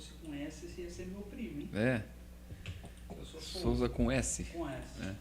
fosse com S, você ia ser meu primo, hein? É. Eu sou Souza com S. Com S. É.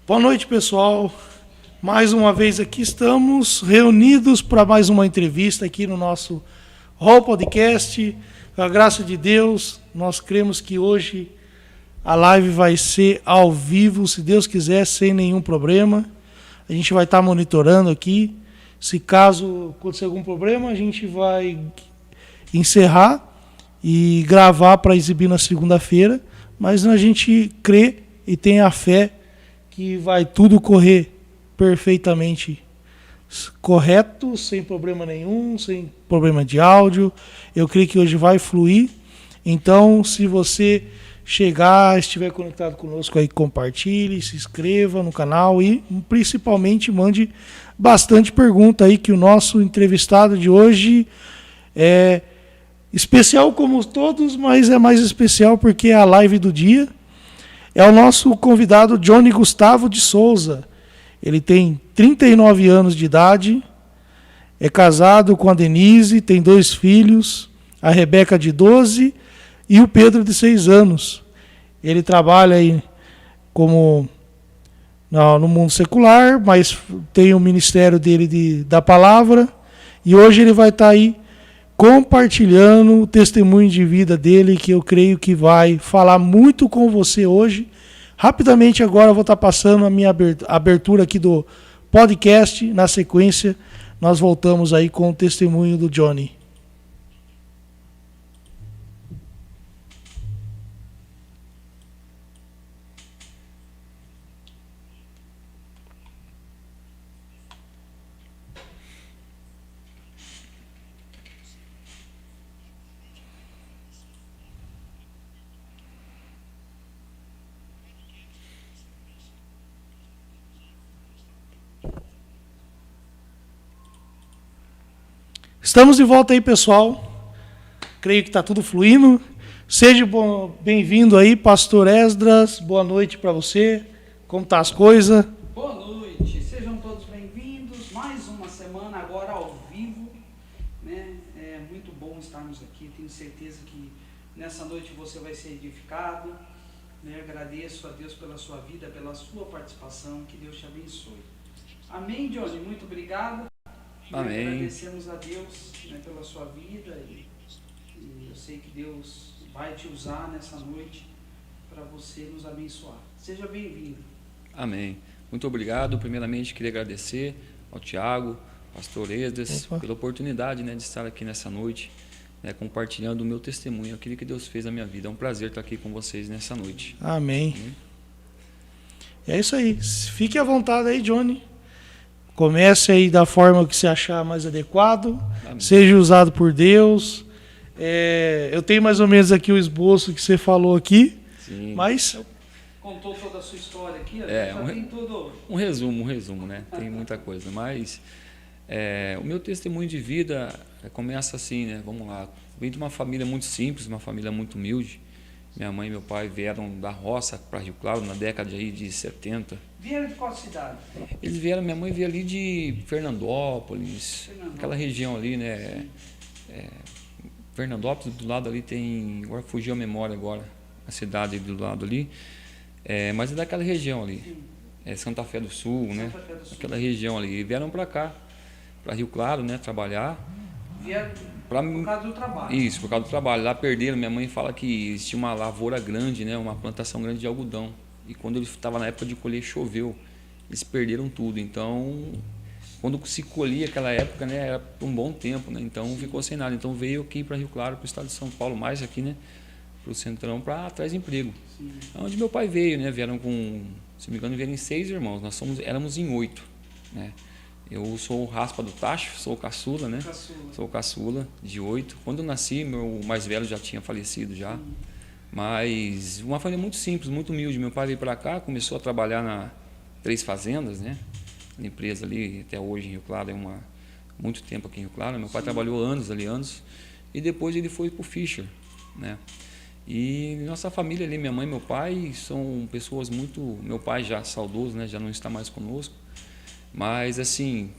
Boa noite, pessoal. Mais uma vez aqui estamos reunidos para mais uma entrevista aqui no nosso Hall Podcast. Com a graça de Deus, nós cremos que hoje a live vai ser ao vivo, se Deus quiser, sem nenhum problema. A gente vai estar monitorando aqui. Se caso acontecer algum problema, a gente vai encerrar e gravar para exibir na segunda-feira. Mas a gente crê e tem a fé que vai tudo correr perfeitamente correto, sem problema nenhum, sem problema de áudio. Eu creio que hoje vai fluir. Então, se você chegar, estiver conectado conosco aí, compartilhe, se inscreva no canal e principalmente mande bastante pergunta aí, que o nosso entrevistado de hoje é especial como todos, mas é mais especial porque é a live do dia. É o nosso convidado Johnny Gustavo de Souza. Ele tem 39 anos de idade, é casado com a Denise, tem 2 filhos, a Rebeca de 12 e o Pedro de 6 anos. Ele trabalha aí como no mundo secular, mas tem o ministério dele da palavra, e hoje ele vai estar aí compartilhando o testemunho de vida dele, que eu creio que vai falar muito com você hoje. Rapidamente agora eu vou estar passando a minha abertura aqui do podcast. Na sequência, nós voltamos aí com o testemunho do Johnny. Estamos de volta aí, pessoal. Creio que está tudo fluindo. Seja bem-vindo aí, Pastor Esdras. Boa noite para você. Como tá as coisas? Boa noite, sejam todos bem-vindos. Mais uma semana agora ao vivo, né? É muito bom estarmos aqui. Tenho certeza que nessa noite você vai ser edificado, né? Agradeço a Deus pela sua vida, pela sua participação. Que Deus te abençoe. Amém, Johnny? Muito obrigado. Amém. Agradecemos a Deus, né, pela sua vida e eu sei que Deus vai te usar nessa noite para você nos abençoar. Seja bem-vindo. Amém. Muito obrigado. Primeiramente, queria agradecer ao Tiago pastor Esdras, Opa. pela oportunidade, né, de estar aqui nessa noite, né, compartilhando o meu testemunho, aquilo que Deus fez na minha vida. É um prazer estar aqui com vocês nessa noite. Amém. É isso aí. Fique à vontade aí, Johnny. Comece aí da forma que você achar mais adequado. Amém. Seja usado por Deus. Eu tenho mais ou menos aqui o esboço que você falou aqui, Sim. mas Contou toda a sua história aqui, É, já tem tudo. Um resumo, né? Tem muita coisa, mas o meu testemunho de vida começa assim, né? Vamos lá. Vim de uma família muito simples, uma família muito humilde. Minha mãe e meu pai vieram da roça para Rio Claro na década aí de 70. Vieram de qual cidade? Eles vieram, minha mãe veio ali de Fernandópolis, aquela região ali, né? Fernandópolis, do lado ali tem, agora fugiu a memória agora, a cidade do lado ali, mas é daquela região ali, Santa Fé do Sul, né? Santa Fé do Sul. Aquela região ali. E vieram para cá, para Rio Claro, né? Trabalhar. Vieram por causa do trabalho. Isso, por causa do trabalho. Lá perderam, minha mãe fala que existia uma lavoura grande, né? Uma plantação grande de algodão. E quando ele estava na época de colher, choveu. Eles perderam tudo. Então, quando se colhia aquela época, né? Era por um bom tempo, né? Então, ficou sem nada. Então, veio aqui para Rio Claro, para o estado de São Paulo, mais aqui, né? Para o Centrão, para atrás de emprego. Sim. Onde meu pai veio, né? Vieram com, se não me engano, vieram em 6 irmãos. Éramos em 8, né? Eu sou o raspa do tacho, sou o caçula, né? Caçula. Sou o caçula de 8. Quando eu nasci, meu mais velho já tinha falecido já. Mas uma família muito simples, muito humilde. Meu pai veio para cá, começou a trabalhar na 3 Fazendas, né? A empresa ali, até hoje em Rio Claro, muito tempo aqui em Rio Claro. Meu pai trabalhou anos. E depois ele foi para o Fischer, né? E nossa família ali, minha mãe e meu pai, são pessoas muito... Meu pai já saudoso, né? Já não está mais conosco. Mas, assim,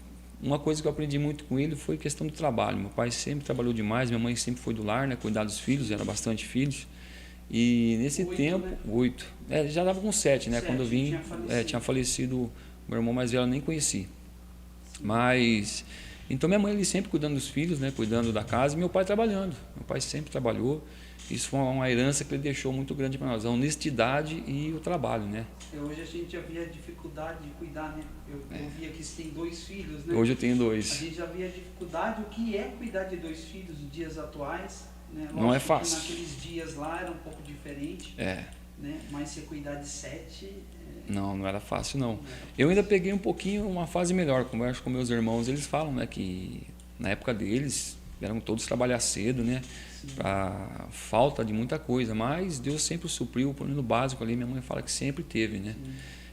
uma coisa que eu aprendi muito com ele foi a questão do trabalho. Meu pai sempre trabalhou demais, minha mãe sempre foi do lar, né? Cuidar dos filhos, era bastante filhos. E nesse 8, tempo, né? 8. Já dava com 7, né? 7, Quando eu vim, tinha falecido, meu irmão mais velho eu nem conheci. Mas, então minha mãe ali sempre cuidando dos filhos, né? Cuidando da casa, e meu pai trabalhando. Meu pai sempre trabalhou. Isso foi uma herança que ele deixou muito grande para nós, a honestidade e o trabalho, né? Hoje a gente já via a dificuldade de cuidar, né? Eu vi aqui você tem 2 filhos, né? Hoje eu tenho A 2. gente já via a dificuldade, o que é cuidar de 2 filhos nos dias atuais, né? Não é Lógico fácil. que naqueles dias lá era um pouco diferente, né? Mas você cuidar de 7... Não era fácil, não. Eu ainda peguei um pouquinho uma fase melhor, converso com meus irmãos, eles falam, né, que na época deles, eram todos trabalhar cedo, né, para falta de muita coisa, mas Deus sempre supriu, pelo menos básico ali, minha mãe fala que sempre teve, né.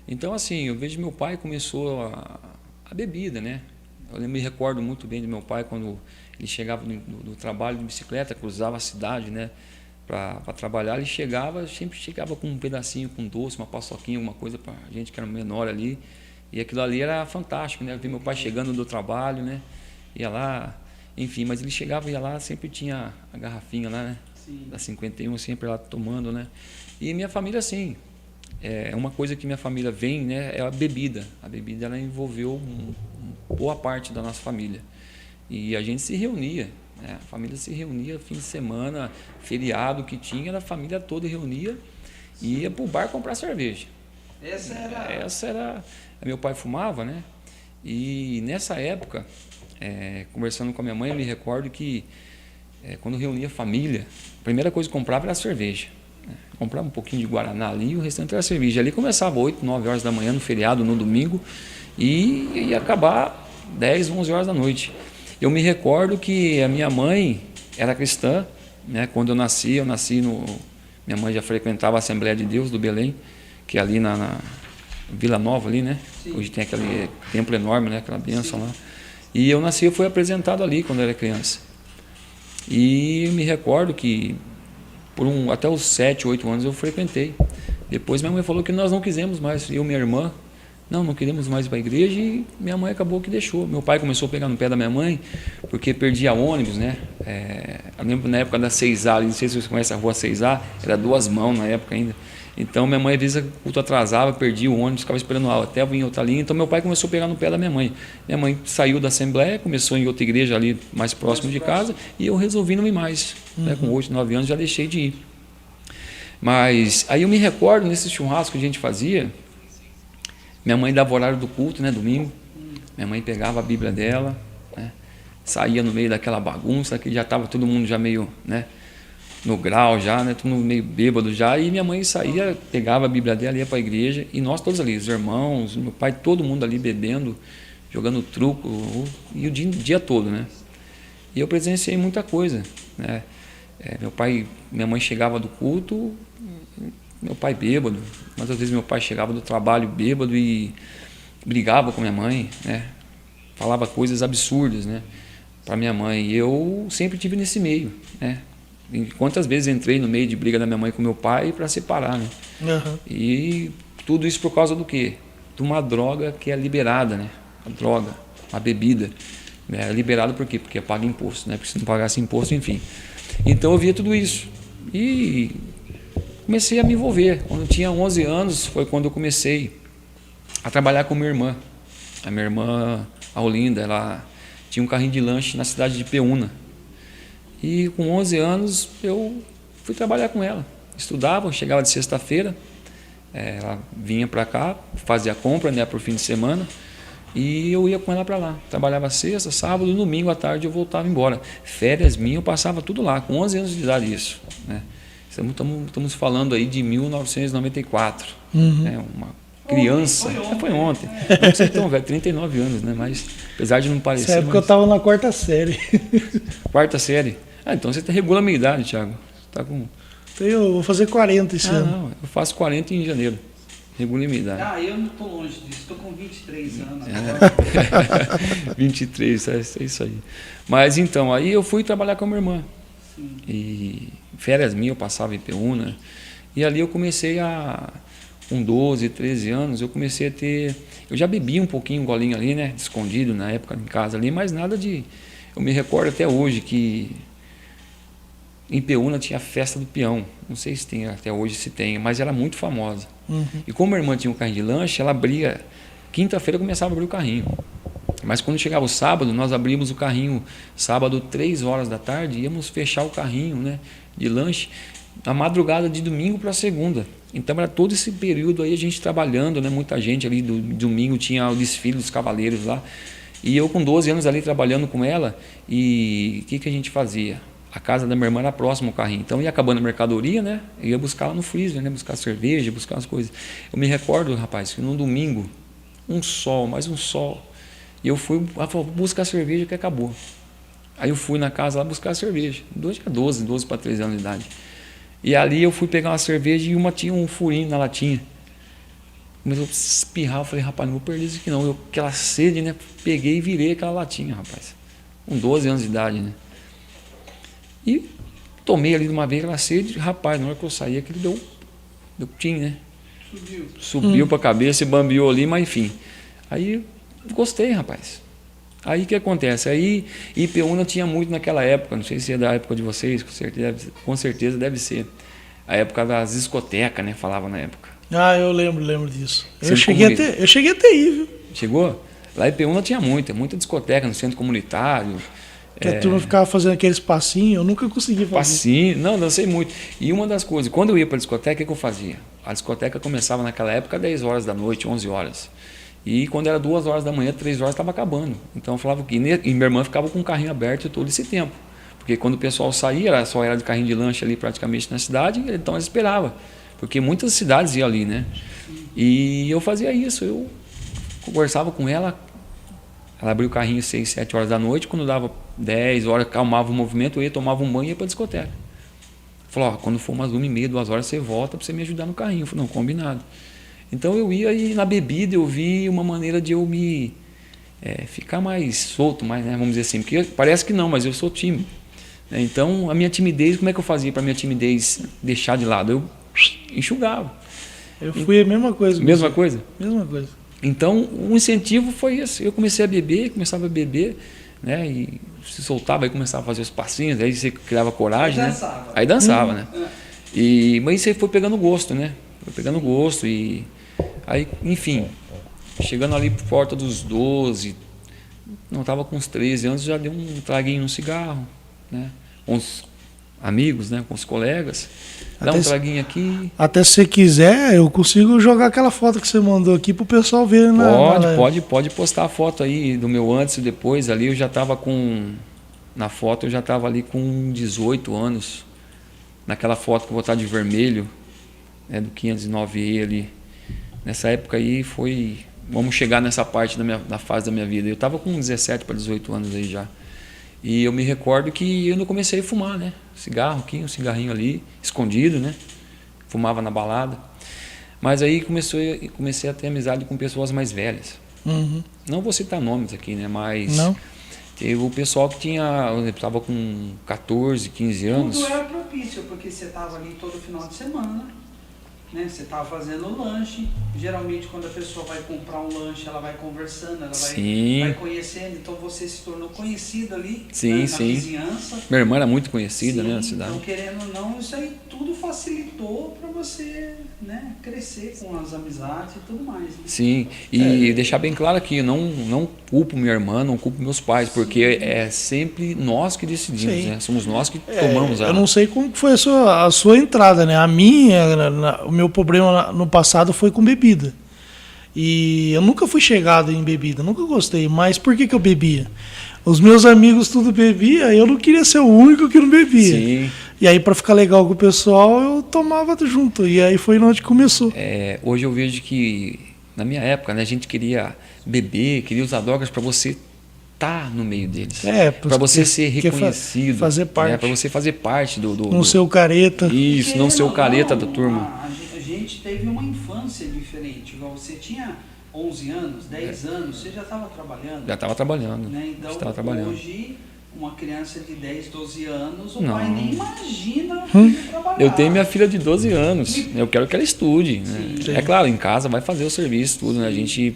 Então, assim, eu vejo meu pai começou a bebida, né. Eu me recordo muito bem do meu pai quando ele chegava do trabalho de bicicleta, cruzava a cidade, né, para trabalhar, ele sempre chegava com um pedacinho, com doce, uma paçoquinha, alguma coisa para a gente que era menor ali, e aquilo ali era fantástico, né, eu vi meu pai chegando do trabalho, né, ia lá, enfim, mas ele chegava e ia lá, sempre tinha a garrafinha lá, né, da 51, sempre lá tomando, né, e minha família, assim, uma coisa que minha família vem, né, é a bebida ela envolveu boa parte da nossa família, e a gente se reunia, a família se reunia fim de semana, feriado que tinha, a família toda reunia e ia para o bar comprar cerveja. Essa era... Meu pai fumava, né? E nessa época, conversando com a minha mãe, eu me recordo que quando reunia a família, a primeira coisa que comprava era a cerveja. Comprava um pouquinho de Guaraná ali e o restante era cerveja. Ali começava 8, 9 horas da manhã no feriado, no domingo, e ia acabar 10, 11 horas da noite. Eu me recordo que a minha mãe era cristã, né? Quando eu nasci minha mãe já frequentava a Assembleia de Deus do Belém, que é ali na Vila Nova ali, né? Sim. Hoje tem aquele templo enorme, né? Aquela bênção lá. E eu fui apresentado ali quando eu era criança. E eu me recordo que até os 7, 8 anos eu frequentei. Depois minha mãe falou que nós não quisemos mais, eu e minha irmã, não queríamos mais ir para a igreja, e minha mãe acabou que deixou. Meu pai começou a pegar no pé da minha mãe, porque perdia ônibus, né? Eu lembro na época da 6A, não sei se vocês conhecem a rua 6A, era 2 mãos na época ainda. Então minha mãe, às vezes, o culto atrasava, perdia o ônibus, ficava esperando até vir outra linha. Então meu pai começou a pegar no pé da minha mãe. Minha mãe saiu da Assembleia, começou em outra igreja ali mais próximo de casa, e eu resolvi não ir mais. Né? Com 8, 9 anos já deixei de ir. Mas aí eu me recordo, nesse churrasco que a gente fazia, minha mãe dava o horário do culto, né, domingo. Minha mãe pegava a Bíblia dela, saía no meio daquela bagunça, que já estava todo mundo já meio, né, no grau já, né, todo mundo meio bêbado já, e minha mãe saía, pegava a Bíblia dela, ia para a igreja, e nós todos ali, os irmãos, meu pai, todo mundo ali bebendo, jogando truco, e o dia todo, né. E eu presenciei muita coisa, né. Minha mãe chegava do culto, meu pai bêbado, mas às vezes meu pai chegava do trabalho bêbado e brigava com minha mãe, né, falava coisas absurdas, né, para minha mãe. E eu sempre tive nesse meio, né. E quantas vezes entrei no meio de briga da minha mãe com meu pai para separar, né. Uhum. E tudo isso por causa do quê? De uma droga que é liberada, né, a droga, a bebida. É liberado por quê? Porque paga imposto, né, porque se não pagasse imposto, enfim. Então eu via tudo isso e comecei a me envolver. Quando eu tinha 11 anos foi quando eu comecei a trabalhar com minha irmã. A minha irmã, a Olinda, ela tinha um carrinho de lanche na cidade de Peúna. E com 11 anos eu fui trabalhar com ela. Estudava, chegava de sexta-feira, ela vinha para cá, fazia compra, né, por fim de semana, e eu ia com ela para lá. Trabalhava sexta, sábado, domingo à tarde eu voltava embora. Férias minhas eu passava tudo lá, com 11 anos de idade isso, né? Estamos falando aí de 1994, né? Uma criança, foi ontem. Não sei tão velho, 39 anos, né? Mas apesar de não parecer. Nessa época eu estava na 4ª série. 4ª série. Então você regula a minha idade, Thiago. Tá com... Eu vou fazer 40 esse ano. Não, eu faço 40 em janeiro. Regula a minha idade. Eu não estou longe disso, estou com 23 anos agora. 23, é isso aí. Mas então, aí eu fui trabalhar com a minha irmã. Sim. E férias minhas eu passava em Peúna. E ali eu comecei com 12, 13 anos, eu comecei a ter... Eu já bebia um pouquinho, um golinho ali, né? Escondido na época em casa ali, mas nada de... Eu me recordo até hoje que em Peúna tinha a festa do peão. Não sei se tem até hoje, se tem, mas era muito famosa. E como a irmã tinha um carrinho de lanche, ela abria... Quinta-feira começava a abrir o carrinho. Mas quando chegava o sábado, nós abrimos o carrinho sábado 3 horas da tarde, íamos fechar o carrinho, né, de lanche na madrugada de domingo para segunda. Então era todo esse período aí a gente trabalhando, né, muita gente ali, domingo tinha o desfile dos cavaleiros lá. E eu com 12 anos ali trabalhando com ela, e o que a gente fazia? A casa da minha irmã era próximo ao carrinho, então ia acabando a mercadoria, né, eu ia buscar lá no freezer, né, buscar cerveja, buscar as coisas. Eu me recordo, rapaz, que num domingo, mais um sol, e eu fui buscar cerveja que acabou. Aí eu fui na casa lá buscar cerveja. 12 para 13 anos de idade. E ali eu fui pegar uma cerveja e uma tinha um furinho na latinha. Começou a espirrar, eu falei, rapaz, não vou perder isso aqui não. Aquela sede, né? Peguei e virei aquela latinha, rapaz. Com 12 anos de idade, né? E tomei ali de uma vez aquela sede, rapaz, na hora que eu saí, aquele deu tim, né? Subiu para a cabeça e bambeou ali, mas enfim. Aí gostei, rapaz. Aí o que acontece? Aí Ipeúna tinha muito naquela época, não sei se é da época de vocês, com certeza deve ser. A época das discotecas, né? Falava na época. Eu lembro disso. Eu cheguei até aí, viu? Chegou? Lá em Ipeúna tinha muita discoteca no centro comunitário. Que a turma ficava fazendo aqueles passinhos, eu nunca consegui fazer. Passinho, não, dancei muito. E uma das coisas, quando eu ia para a discoteca, o que eu fazia? A discoteca começava naquela época 10 horas da noite, 11 horas. E quando era 2 horas da manhã, 3 horas, estava acabando. Então eu falava que... E minha irmã ficava com o carrinho aberto todo esse tempo. Porque quando o pessoal saía, só era de carrinho de lanche ali praticamente na cidade, então eles esperavam. Porque muitas cidades iam ali, né? E eu fazia isso, eu conversava com ela, ela abria o carrinho 6, 7 horas da noite, quando dava 10 horas, calmava o movimento, eu ia, tomava um banho e ia para a discoteca. Falou, quando for umas 1h30, 2 horas, você volta para você me ajudar no carrinho. Eu falei, não, combinado. Então eu ia e na bebida eu vi uma maneira de eu me ficar mais solto, mais, né, vamos dizer assim, porque parece que não, mas eu sou tímido. Né? Então a minha timidez, como é que eu fazia para a minha timidez deixar de lado? Eu enxugava. Eu fui a mesma coisa. Mesma coisa? Mesma coisa. Então o incentivo foi esse. Eu começava a beber, né, e se soltava, aí começava a fazer os passinhos, aí você criava coragem, né? Aí dançava, né? Mas você foi pegando gosto, né? Foi pegando gosto e aí, enfim, chegando ali por volta dos 12, não estava com uns 13 anos, já deu um traguinho no cigarro, né? amigos, né, com os colegas, dá Até um se- traguinho aqui. Até se você quiser, eu consigo jogar aquela foto que você mandou aqui pro pessoal ver, né? Pode postar a foto aí do meu antes e depois. Ali eu já estava na foto eu já estava ali com 18 anos. Naquela foto que eu vou estar de vermelho, né, do 509E ali. Nessa época aí vamos chegar nessa parte da fase da minha vida. Eu estava com 17 para 18 anos aí já. E eu me recordo que eu não comecei a fumar, né? Cigarro aqui, um cigarrinho ali, escondido, né? Fumava na balada. Mas aí comecei a ter amizade com pessoas mais velhas. Uhum. Não vou citar nomes aqui, né? Mas Não? teve o pessoal que estava com 14, 15 anos. Tudo era propício, porque você estava ali todo final de semana, né? Você estava fazendo lanche. Geralmente, quando a pessoa vai comprar um lanche, ela vai conversando, ela vai conhecendo. Então, você se tornou conhecido ali, Sim, né, na sim. vizinhança. Minha irmã era muito conhecida, Sim, né, na cidade. então, querendo ou não, isso aí tudo facilitou para você, né, crescer com as amizades e tudo mais. Né? Sim, e deixar bem claro aqui, eu não culpo minha irmã, não culpo meus pais, porque é sempre nós que decidimos, Sim. né? Somos nós que tomamos Eu não sei como que foi a sua entrada, né? A minha, o meu problema no passado foi com bebida. E eu nunca fui chegado em bebida, nunca gostei. Mas por que eu bebia? Os meus amigos tudo bebia, eu não queria ser o único que não bebia. Sim. E aí, para ficar legal com o pessoal, eu tomava junto. E aí foi onde começou. Hoje eu vejo que, na minha época, né, a gente queria beber, queria usar drogas para você estar no meio deles. Para você ser reconhecido. Fazer parte. Para você fazer parte do... Não ser o careta. Isso, não ser o careta da turma. A gente teve uma infância diferente. Igual você tinha 11 anos, 10 anos, você já estava trabalhando. Já estava trabalhando. Né? Então, estava trabalhando. hoje, uma criança de 10, 12 anos, o Não. pai nem imagina o filho trabalhar. Eu tenho minha filha de 12 anos, eu quero que ela estude. Né? Sim. É claro, em casa vai fazer o serviço, tudo, né? A gente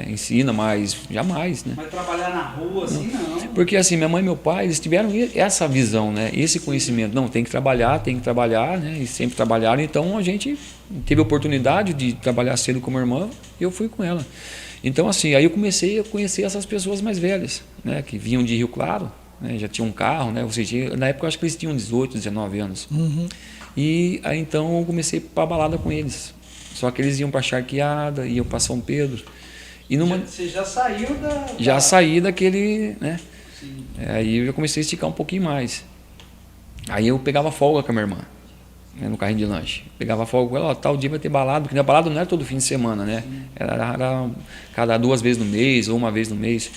ensina, mas jamais, né? Vai trabalhar na rua, assim, não. Porque assim, minha mãe e meu pai, eles tiveram essa visão, né? Esse conhecimento. Não, tem que trabalhar, né? E sempre trabalharam. Então, a gente teve a oportunidade de trabalhar cedo com a minha irmã e eu fui com ela. Então, assim, aí eu comecei a conhecer essas pessoas mais velhas, né? Que vinham de Rio Claro, né? Já tinham um carro, né? Ou seja, na época eu acho que eles tinham 18, 19 anos. Uhum. E aí então eu comecei para balada com eles. Só que eles iam para Charqueada, iam para São Pedro. E Você já saiu já saí daquele, né? Sim. Aí eu já comecei a esticar um pouquinho mais. Aí eu pegava folga com a minha irmã, né, no carrinho de lanche. Pegava folga com ela, ó, tal dia vai ter balada, porque a balada não era todo fim de semana, né? Era cada 2 vezes no mês ou 1 vez no mês.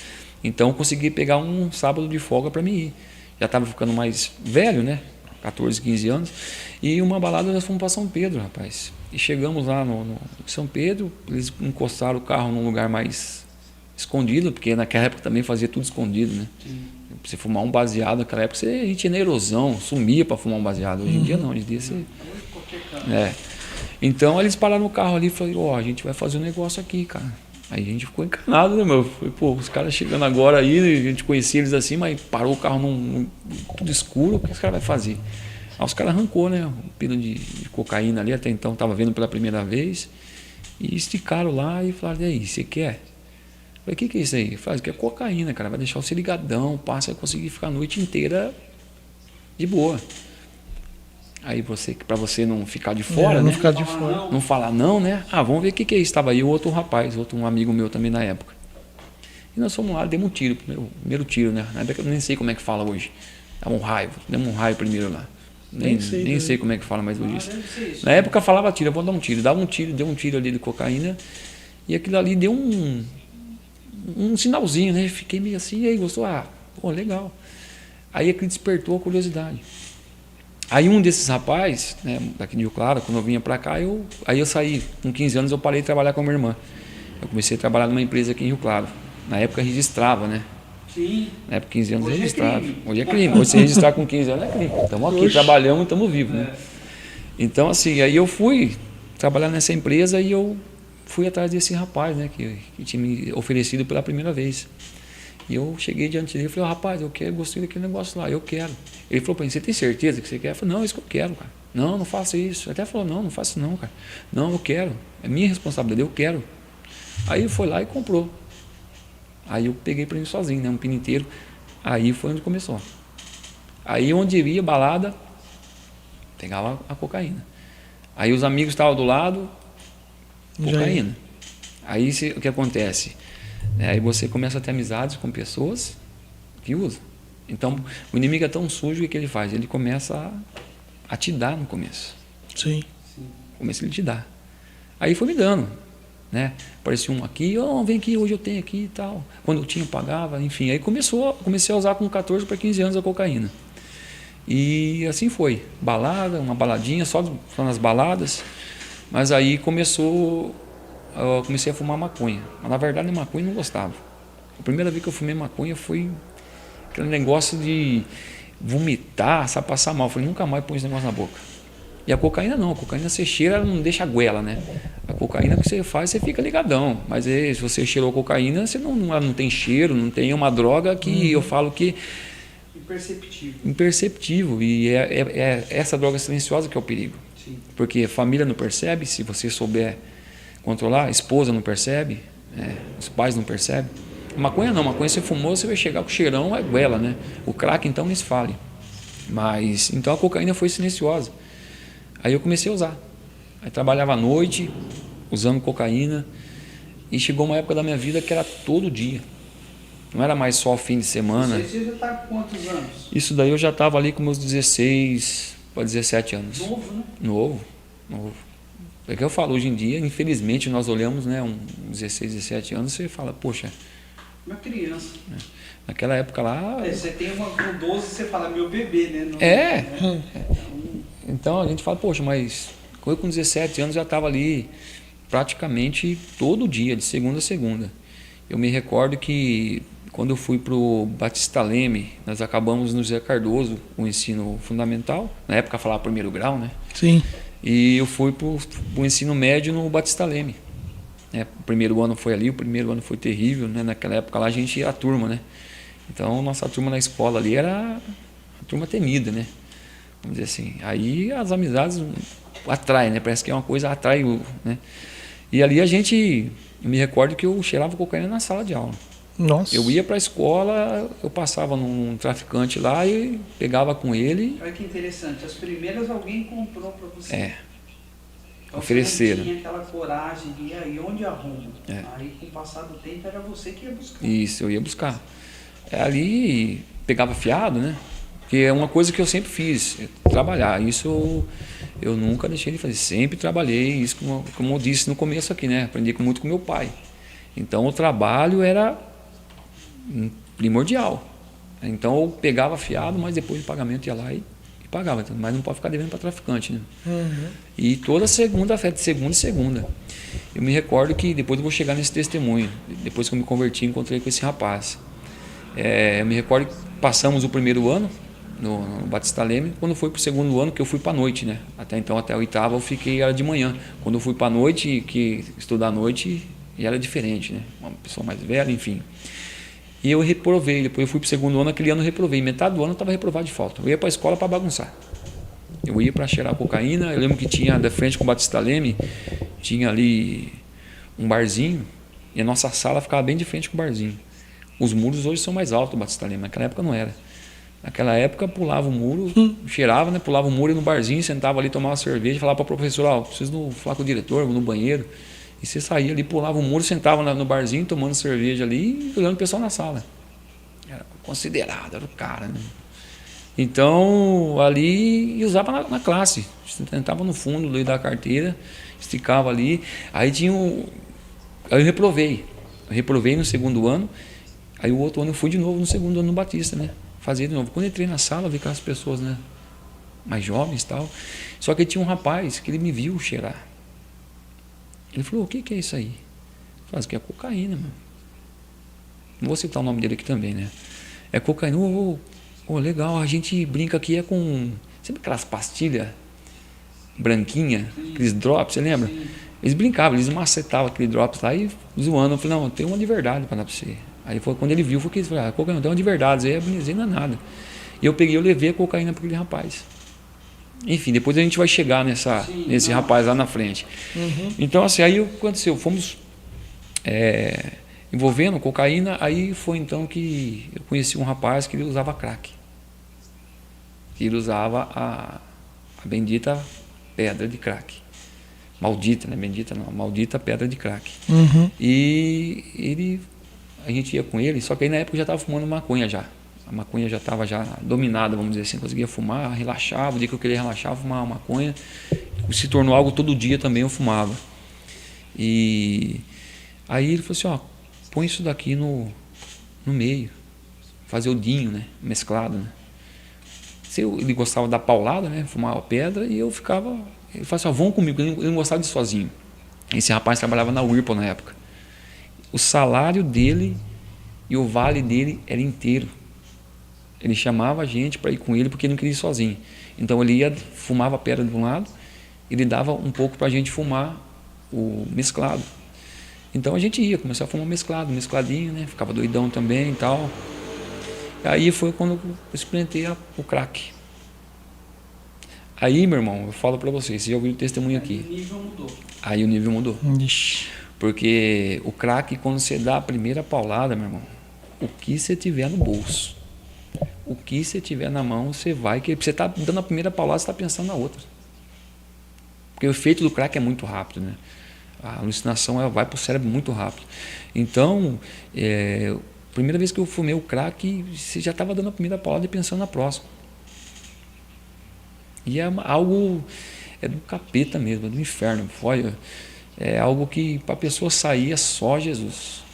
Então eu consegui pegar um sábado de folga para mim ir. Já estava ficando mais velho, né? 14, 15 anos. E uma balada nós fomos para São Pedro, rapaz. E chegamos lá no São Pedro, eles encostaram o carro num lugar mais escondido, porque naquela época também fazia tudo escondido, né? Sim. Você fumar um baseado naquela época, a gente ia na erosão, sumia para fumar um baseado. Hoje em dia não, hoje em dia você... Qualquer canto. Então eles pararam no carro ali e falaram, a gente vai fazer um negócio aqui, cara. Aí a gente ficou encanado, né, meu? Falei, pô, os caras chegando agora aí, a gente conhecia eles assim, mas parou o carro tudo escuro, o que os caras vão fazer? Aí os caras arrancou, né, um pino de cocaína ali, até então estava vendo pela primeira vez, e esticaram lá e falaram, e aí, você quer? Eu falei, o que é isso aí? Eu falei, isso aqui é cocaína, cara, vai deixar você ligadão, passa, vai conseguir ficar a noite inteira de boa. Aí para você não ficar de fora, não né? ficar de Falar fora. não. Não falar não, né? Vamos ver o que é isso. Estava aí outro rapaz, um amigo meu também na época. E nós fomos lá, demos um tiro, primeiro tiro, né? Na época eu nem sei como é que fala hoje. Dava um raio, demos um raio primeiro lá. Nem sei como é que fala mais hoje isso. Deve ser isso. Na época falava tiro, eu vou dar um tiro. Dava um tiro, deu um tiro ali de cocaína. E aquilo ali deu um sinalzinho, né? Fiquei meio assim, e aí, gostou? Pô, legal. Aí aquilo despertou a curiosidade. Aí um desses rapazes, né, daqui de Rio Claro, quando eu vinha para cá, aí eu saí. Com 15 anos eu parei de trabalhar com a minha irmã. Eu comecei a trabalhar numa empresa aqui em Rio Claro. Na época registrava, né? Sim. Na época 15 anos Hoje é registrava. crime. Hoje é crime. Hoje você registrar com 15 anos é crime. Estamos aqui, trabalhamos e estamos vivos, né? Então assim, aí eu fui trabalhar nessa empresa e eu fui atrás desse rapaz, né? Que tinha me oferecido pela primeira vez. E eu cheguei diante dele e falei, rapaz, gostei daquele negócio lá, eu quero. Ele falou para mim, você tem certeza que você quer? Eu falei, não, é isso que eu quero, cara. Não faça isso. Ele até falou, não faça não, cara. Não, eu quero. É minha responsabilidade, eu quero. Aí ele foi lá e comprou. Aí eu peguei para mim sozinho, né? Um pino inteiro. Aí foi onde começou. Aí onde eu ia, balada, Pegava a cocaína. Aí os amigos estavam do lado, cocaína. Aí o que acontece? Aí você começa a ter amizades com pessoas que usam. Então, o inimigo é tão sujo que o que ele faz? Ele começa a te dar no começo. Sim. Começa ele te dar. Aí foi me dando, né? Aparecia um aqui, vem aqui, hoje eu tenho aqui e tal. Quando eu tinha, eu pagava, enfim. Aí comecei a usar com 14 para 15 anos a cocaína. E assim foi. Balada, uma baladinha, só nas baladas. Mas aí eu comecei a fumar maconha. Mas na verdade, maconha eu não gostava. A primeira vez que eu fumei maconha foi aquele negócio de vomitar, sabe, passar mal. Eu falei, nunca mais põe esse negócio na boca. E a cocaína não, a cocaína você cheira, ela não deixa a goela, né? A cocaína que você faz, você fica ligadão. Mas se você cheirou cocaína, ela não tem cheiro, não tem uma droga que eu falo que... Imperceptível. E é essa droga silenciosa que é o perigo. Sim. Porque a família não percebe, se você souber controlar, a esposa não percebe, os pais não percebem. Maconha não, maconha você fumou, você vai chegar com o cheirão, é goela, né? O crack então nem se fale. Mas, então a cocaína foi silenciosa. Aí eu comecei a usar. Aí trabalhava à noite, usando cocaína, e chegou uma época da minha vida que era todo dia. Não era mais só fim de semana. Você já está com quantos anos? Isso daí eu já estava ali com meus 16 para 17 anos. Novo, né? Novo. É que eu falo, hoje em dia, infelizmente, nós olhamos, né, 16, 17 anos, você fala, poxa... Uma criança. Naquela época lá... Você tem uma com 12, você fala, meu bebê, né? Não, Então a gente fala, poxa, mas eu com 17 anos já estava ali praticamente todo dia, de segunda a segunda. Eu me recordo que quando eu fui para o Batista Leme, nós acabamos no José Cardoso, o ensino fundamental, na época falava primeiro grau, né? Sim. E eu fui para o ensino médio no Batista Leme. O primeiro ano foi ali, o primeiro ano foi terrível, né? Naquela época lá a gente ia a turma, né? Então nossa turma na escola ali era a turma temida, né? Vamos dizer assim. Aí as amizades atraem, né? Parece que é uma coisa, atrai, né? E ali eu me recordo que eu cheirava cocaína na sala de aula. Nossa. Eu ia para a escola, eu passava num traficante lá e pegava com ele. Olha que interessante, as primeiras alguém comprou para você. Então, ofereceram. Você não tinha aquela coragem de ir aí onde arruma. Aí com o passar do tempo era você que ia buscar. Isso, eu ia buscar. Ali pegava fiado, né? Porque é uma coisa que eu sempre fiz, trabalhar. Isso eu nunca deixei de fazer, sempre trabalhei. Isso, como eu disse no começo aqui, né? Aprendi muito com meu pai. Então o trabalho era primordial. Então eu pegava fiado, mas depois do pagamento ia lá e pagava. Mas não pode ficar devendo para traficante, né? E toda segunda-feira, de segunda em segunda. Eu me recordo que depois eu vou chegar nesse testemunho. Depois que eu me converti, encontrei com esse rapaz. Eu me recordo que passamos o primeiro ano no Batista Leme. Quando foi para o segundo ano, que eu fui para a noite, né? Até então, até a oitava, eu fiquei, era de manhã. Quando eu fui para a noite, que estudar à noite, era diferente, né? Uma pessoa mais velha, enfim. E eu reprovei. Depois eu fui para o segundo ano, aquele ano eu reprovei. Metade do ano eu estava reprovado de falta. Eu ia para a escola para bagunçar. Eu ia para cheirar cocaína. Eu lembro que tinha, da frente com o Batista Leme, tinha ali um barzinho. E a nossa sala ficava bem de frente com o barzinho. Os muros hoje são mais altos do Batista Leme. Naquela época não era. Naquela época pulava o muro, cheirava, né? Pulava o muro e no barzinho, sentava ali, tomava cerveja, falava para a professora, preciso falar com o diretor, vou no banheiro. E você saía ali, pulava o muro, sentava no barzinho, tomando cerveja ali e olhando o pessoal na sala. Era considerado, era o cara, né? Então, ali, eu usava na classe. Sentava no fundo ali da carteira, esticava ali. Aí tinha aí eu reprovei. Eu reprovei no segundo ano. Aí o outro ano eu fui de novo no segundo ano no Batista, né? Fazia de novo. Quando eu entrei na sala, vi aquelas pessoas, né? Mais jovens e tal. Só que tinha um rapaz que ele me viu cheirar. Ele falou, o que é isso aí? Eu falei, isso aqui é cocaína, mano. Não vou citar o nome dele aqui também, né? É cocaína. Legal, a gente brinca aqui com... Sabe aquelas pastilhas branquinha, aqueles drops, você lembra? Sim. Eles brincavam, eles macetavam aquele drops lá e zoando. Eu falei, não, tem uma de verdade para dar para você. Aí foi quando ele viu, foi que ele falou, cocaína tem uma de verdade, aí a não é nada. E eu levei a cocaína para aquele rapaz. Enfim, depois a gente vai chegar nesse rapaz lá na frente. Então, assim, aí o que aconteceu? Fomos envolvendo cocaína, aí foi então que eu conheci um rapaz que ele usava crack. Ele usava A bendita pedra de crack. Maldita, né? Bendita não, maldita pedra de crack. Uhum. E a gente ia com ele, só que aí na época eu já estava fumando maconha já. A maconha já estava já dominada, vamos dizer assim, conseguia fumar, relaxava, o dia que eu queria relaxar, eu fumava maconha. Se tornou algo todo dia também eu fumava. E aí ele falou assim, ó, põe isso daqui no meio, fazer o dinho, né? Mesclado, né? Ele gostava da paulada, né? Fumava pedra e eu ficava... Ele falou assim, ó, vão comigo, ele não gostava de ir sozinho. Esse rapaz trabalhava na Whirlpool na época. O salário dele e o vale dele era inteiro. Ele chamava a gente para ir com ele porque ele não queria ir sozinho. Então ele ia, fumava pedra de um lado, ele dava um pouco para a gente fumar o mesclado. Então a gente ia, começou a fumar mescladinho, né? Ficava doidão também e tal. E aí foi quando eu experimentei o crack. Aí, meu irmão, eu falo para vocês, você já ouviu o testemunho aqui. Aí o nível mudou. Aí o nível mudou. Ixi. Porque o crack, quando você dá a primeira paulada, meu irmão, o que você tiver no bolso, o que você tiver na mão, você vai... Você está dando a primeira paulada, você está pensando na outra. Porque o efeito do crack é muito rápido, né? A alucinação vai para o cérebro muito rápido. Então, primeira vez que eu fumei o crack, você já estava dando a primeira paulada e pensando na próxima. E é algo... É do capeta mesmo, é do inferno. É algo que para a pessoa sair é só Jesus.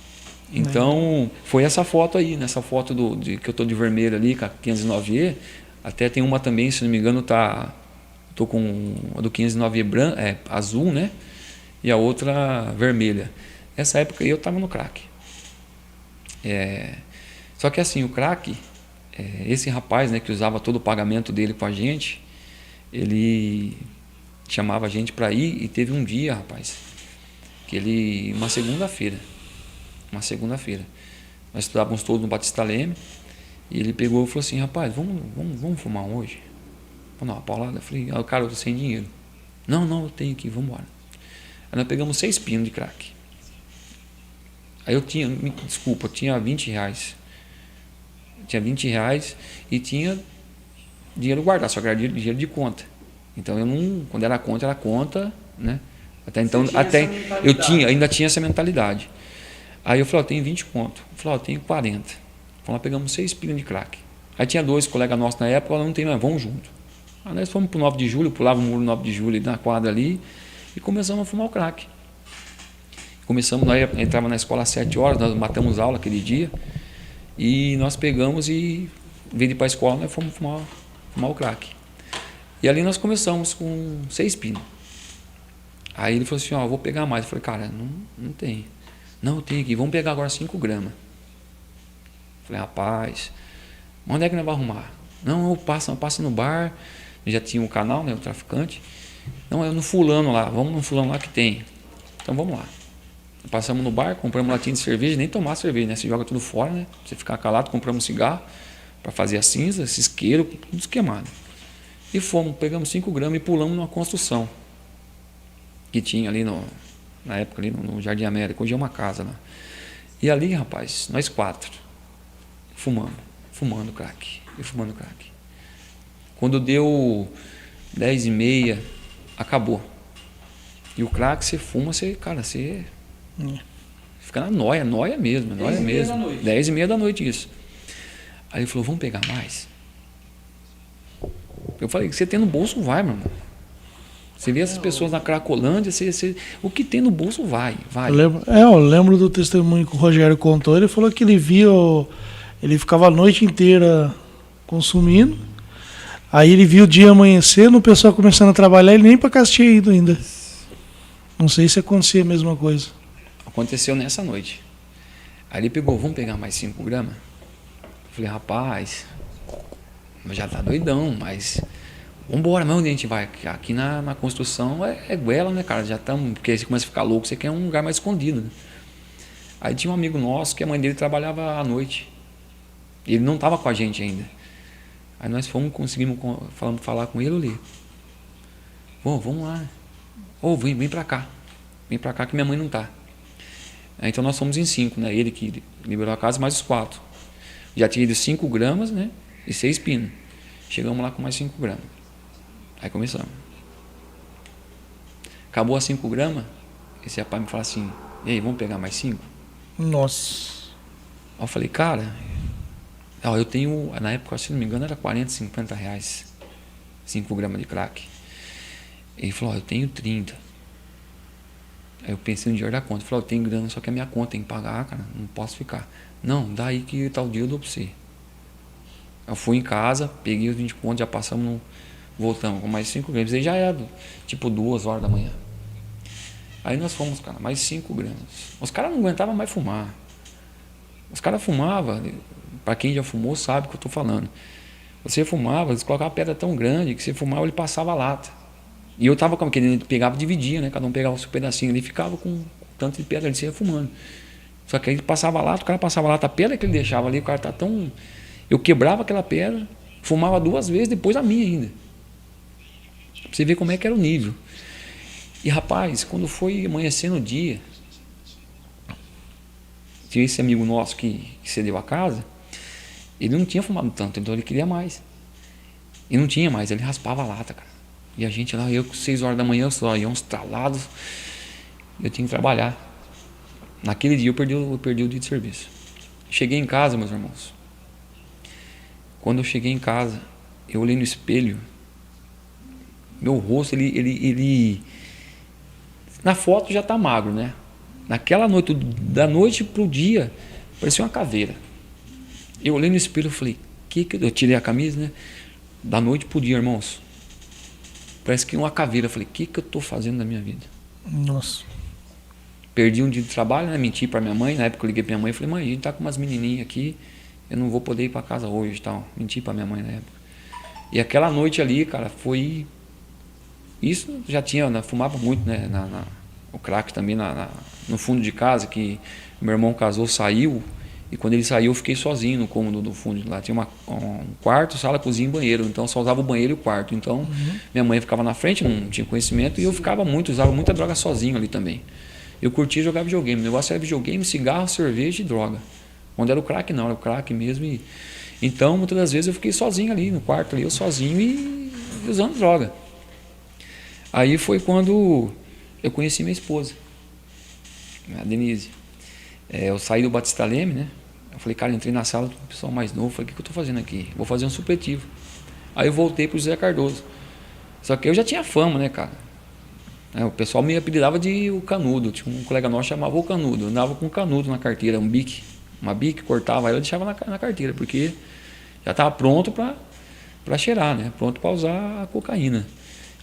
Então, foi essa foto aí, nessa foto que eu estou de vermelho ali, com a 509E. Até tem uma também, se não me engano, estou com a do 509E azul, né? E a outra vermelha. Nessa época aí eu estava no crack. Só que assim, o crack, esse rapaz, né, que usava todo o pagamento dele com a gente, ele chamava a gente para ir, e teve um dia, rapaz, que uma segunda-feira, nós estudávamos todos no Batista Leme, e ele pegou e falou assim, rapaz, vamos fumar hoje? Vou dar uma paulada? Eu falei, cara, eu tô sem dinheiro. Não, eu tenho aqui, vamos embora. Aí nós pegamos 6 pinos de crack. Aí eu tinha 20 reais. Tinha 20 reais e tinha dinheiro guardado, só que era dinheiro de conta. Então quando era conta, né? Até então, ainda tinha essa mentalidade. Aí eu falei, eu tenho 20 conto. Eu falei, eu tenho 40. Então nós pegamos 6 pinos de crack. Aí tinha 2 colegas nossos na época, não tem mais, vamos junto. Aí nós fomos pro 9 de julho, pulava o muro 9 de julho na quadra ali e começamos a fumar o crack. Nós entrava na escola às 7 horas, nós matamos aula aquele dia e nós pegamos e, em vez de ir para a escola, nós fomos fumar o crack. E ali nós começamos com 6 pinos. Aí ele falou assim, eu vou pegar mais. Eu falei, cara, não tem. Não, eu tenho aqui, vamos pegar agora 5 gramas. Eu falei, rapaz, onde é que nós vamos arrumar? Não, eu passo no bar, já tinha um canal, né, o traficante. Não, é no fulano lá, vamos no fulano lá que tem. Então vamos lá. Passamos no bar, compramos uma latinha de cerveja, nem tomar cerveja, né? Você joga tudo fora, né? Você ficar calado, compramos um cigarro para fazer a cinza, esse isqueiro, tudo esquemado. E pegamos 5 gramas e pulamos numa construção que tinha ali na época ali no Jardim América, hoje é uma casa lá. E ali, rapaz, nós 4, fumando crack. Quando deu 10h30, acabou. E o crack, você fuma, você fica na noia mesmo. 10h30 da noite, isso. Aí ele falou, vamos pegar mais? Eu falei, que você tem no bolso, vai, meu irmão. Você vê essas pessoas na Cracolândia, o que tem no bolso vai. Eu lembro do testemunho que o Rogério contou, ele falou que ele ficava a noite inteira consumindo, aí ele viu o dia amanhecendo, o pessoal começando a trabalhar, ele nem para casa tinha ido ainda. Não sei se acontecia a mesma coisa. Aconteceu nessa noite. Aí ele pegou, vamos pegar mais 5 gramas? Eu falei, rapaz, já tá doidão, mas vambora, mas onde a gente vai? Aqui na construção é goela, né, cara? Já estamos, porque você começa a ficar louco, você quer um lugar mais escondido, né? Aí tinha um amigo nosso que a mãe dele trabalhava à noite. Ele não estava com a gente ainda. Aí nós conseguimos falar com ele ali. Vamos lá. Vem pra cá. Vem pra cá que minha mãe não tá. Então nós fomos em 5, né? Ele que liberou a casa, mais os 4. Já tinha ido 5 gramas, né? E 6 pinos. Chegamos lá com mais 5 gramas. Aí começamos. Acabou as 5 gramas, esse rapaz me fala assim, e aí, vamos pegar mais 5? Nossa. Aí eu falei, cara, ó, eu tenho, na época, se não me engano, era 40, 50 reais, 5 gramas de crack. Ele falou, ó, eu tenho 30. Aí eu pensei no dinheiro da conta. Eu falei, ó, eu tenho grana, só que a minha conta tem que pagar, cara, não posso ficar. Não, daí que tal dia eu dou pra você. Eu fui em casa, peguei os 20 contos, já passamos, voltamos com mais 5 gramas. Aí já era tipo 2 horas da manhã. Aí nós fomos, cara, mais 5 gramas. Os caras não aguentavam mais fumar. Os caras fumavam, para quem já fumou sabe o que eu tô falando. Você fumava, eles colocavam uma pedra tão grande que você fumava, ele passava a lata. E eu tava com aquele, ele pegava e dividia, né? Cada um pegava o seu pedacinho ali e ficava com tanto de pedra ali, você ia fumando. Só que aí ele passava a lata, o cara passava a lata, a pedra que ele deixava ali, o cara tá tão... Eu quebrava aquela pedra, fumava 2 vezes, depois a minha ainda. Pra você ver como é que era o nível. E rapaz, quando foi amanhecendo o dia, tinha esse amigo nosso que cedeu a casa, ele não tinha fumado tanto, então ele queria mais. E não tinha mais, ele raspava a lata, cara. E a gente lá, eu com 6 horas da manhã, só ia uns talados, eu tinha que trabalhar. Naquele dia eu perdi o dia de serviço. Cheguei em casa, meus irmãos. Quando eu cheguei em casa, eu olhei no espelho, meu rosto, ele na foto já tá magro, né? Naquela noite, da noite pro dia, parecia uma caveira. Eu olhei no espelho e falei, eu tirei a camisa, né? Da noite pro dia, irmãos. Parece que uma caveira. Eu falei, o que eu tô fazendo na minha vida? Nossa. Perdi um dia de trabalho, né? Menti pra minha mãe. Na época eu liguei pra minha mãe e falei, mãe, a gente tá com umas menininhas aqui, eu não vou poder ir pra casa hoje e tal. Menti pra minha mãe na época. E aquela noite ali, cara, foi... Isso já tinha, né? Fumava muito, né? O crack também no fundo de casa, que meu irmão casou, saiu. E quando ele saiu, eu fiquei sozinho no cômodo do fundo. Lá tinha um quarto, sala, cozinha e banheiro. Então, só usava o banheiro e o quarto. Então, minha mãe ficava na frente, não tinha conhecimento. E eu usava muita droga sozinho ali também. Eu curtia jogar videogame. O negócio era videogame, cigarro, cerveja e droga. Quando era o crack, não. Era o crack mesmo. Então, muitas das vezes, eu fiquei sozinho ali, no quarto, ali, eu sozinho e usando droga. Aí foi quando eu conheci minha esposa, a Denise. Eu saí do Batista Leme, né? Eu falei, cara, entrei na sala do pessoal mais novo. Falei, o que eu tô fazendo aqui? Vou fazer um supletivo. Aí eu voltei pro José Cardoso. Só que eu já tinha fama, né, cara? O pessoal me apelidava de o Canudo. Tinha um colega nosso que chamava o Canudo. Eu andava com um canudo na carteira, um bique. Uma bique, cortava ela e deixava na carteira, porque já estava pronto para cheirar, né? Pronto para usar a cocaína.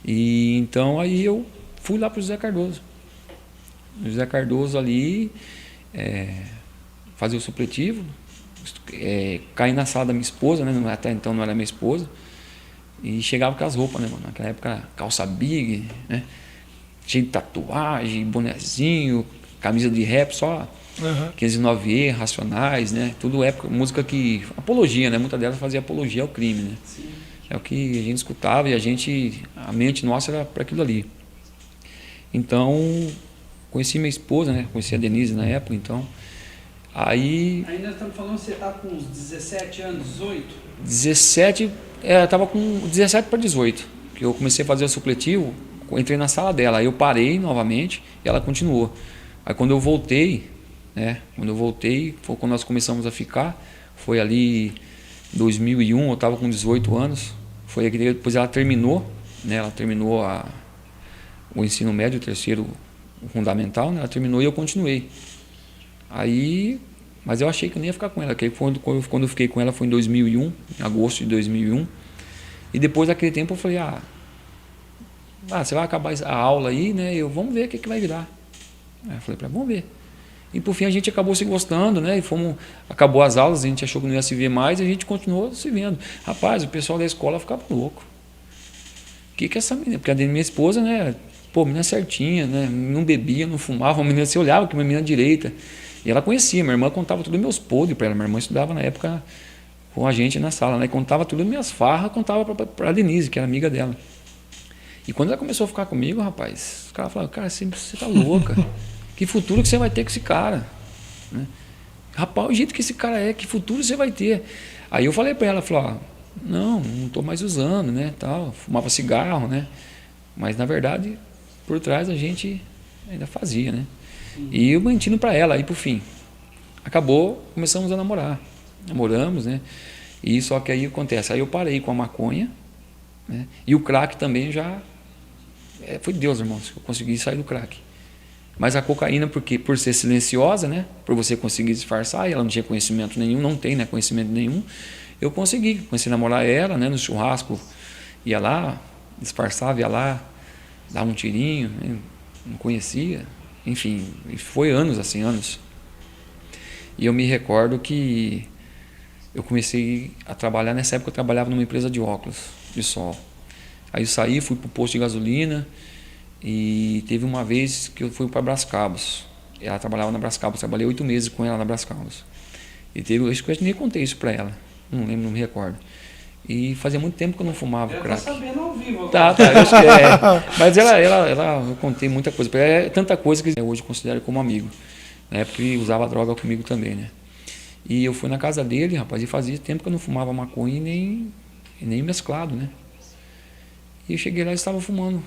E então aí eu fui lá pro José Cardoso. O José Cardoso ali... fazer o supletivo, caí na sala da minha esposa, né? Até então não era minha esposa, e chegava com as roupas, né, mano? Naquela época, calça big, né? Cheio de tatuagem, bonezinho, camisa de rap, só 509E, Racionais, né? Tudo época, música que... Apologia, né? Muitas delas fazia apologia ao crime, né? Sim. É o que a gente escutava e a mente nossa era para aquilo ali. Então, conheci minha esposa, né? Conheci a Denise na época, então... Aí nós estamos falando que você está com uns 17 anos, 18? 17, eu estava com 17 para 18, que eu comecei a fazer o supletivo, entrei na sala dela, aí eu parei novamente e ela continuou. Aí quando eu voltei, né, foi quando nós começamos a ficar, foi ali em 2001, eu estava com 18 anos, foi aqui, depois ela terminou, né, o ensino médio, o terceiro fundamental, né, ela terminou e eu continuei. Aí, mas eu achei que eu nem ia ficar com ela, que quando eu fiquei com ela foi em 2001, em agosto de 2001, e depois daquele tempo eu falei, você vai acabar a aula aí, né, vamos ver o que vai virar. Aí eu falei para ela, vamos ver. E por fim a gente acabou se gostando, né, acabou as aulas, a gente achou que não ia se ver mais, e a gente continuou se vendo. Rapaz, o pessoal da escola ficava louco. O que é essa menina? Porque a minha esposa, né, menina certinha, né, não bebia, não fumava, uma menina, você olhava que uma menina direita. E ela conhecia, minha irmã contava tudo meus podres para ela. Minha irmã estudava na época com a gente na sala, né? E contava tudo minhas farras, contava para a Denise, que era amiga dela. E quando ela começou a ficar comigo, rapaz, os caras falaram, cara, você tá louca. Que futuro que você vai ter com esse cara? Né? Rapaz, o jeito que esse cara que futuro você vai ter? Aí eu falei para ela, Não estou mais usando, né, tal. Fumava cigarro, né? Mas na verdade, por trás a gente ainda fazia, né? E eu mentindo para ela, aí por fim. Acabou, começamos a namorar. Namoramos, né? E só que aí acontece, aí eu parei com a maconha, né? E o crack também já... foi Deus, irmãos, que eu consegui sair do crack. Mas a cocaína, porque por ser silenciosa, né? Por você conseguir disfarçar, e ela não tinha conhecimento nenhum, não tem, né, conhecimento nenhum, eu comecei a namorar ela, né? No churrasco, ia lá, disfarçava, ia lá, dava um tirinho, né? Não conhecia, enfim, foi anos assim, anos. E eu me recordo que eu comecei a trabalhar, nessa época eu trabalhava numa empresa de óculos de sol. Aí eu saí, fui para o posto de gasolina e teve uma vez que eu fui para Brascabos. Ela trabalhava na Brascabos, trabalhei 8 meses com ela na Brascabos. E teve, acho que eu nem contei isso para ela, não lembro, não me recordo. E fazia muito tempo que eu não fumava crack. Eu tô sabendo ao vivo agora. Tá, eu acho que é. Mas eu contei muita coisa para ela, é tanta coisa que hoje eu considero como amigo. Na época ele usava droga comigo também, né? E eu fui na casa dele, rapaz, e fazia tempo que eu não fumava maconha e nem mesclado, né? E eu cheguei lá e estava fumando.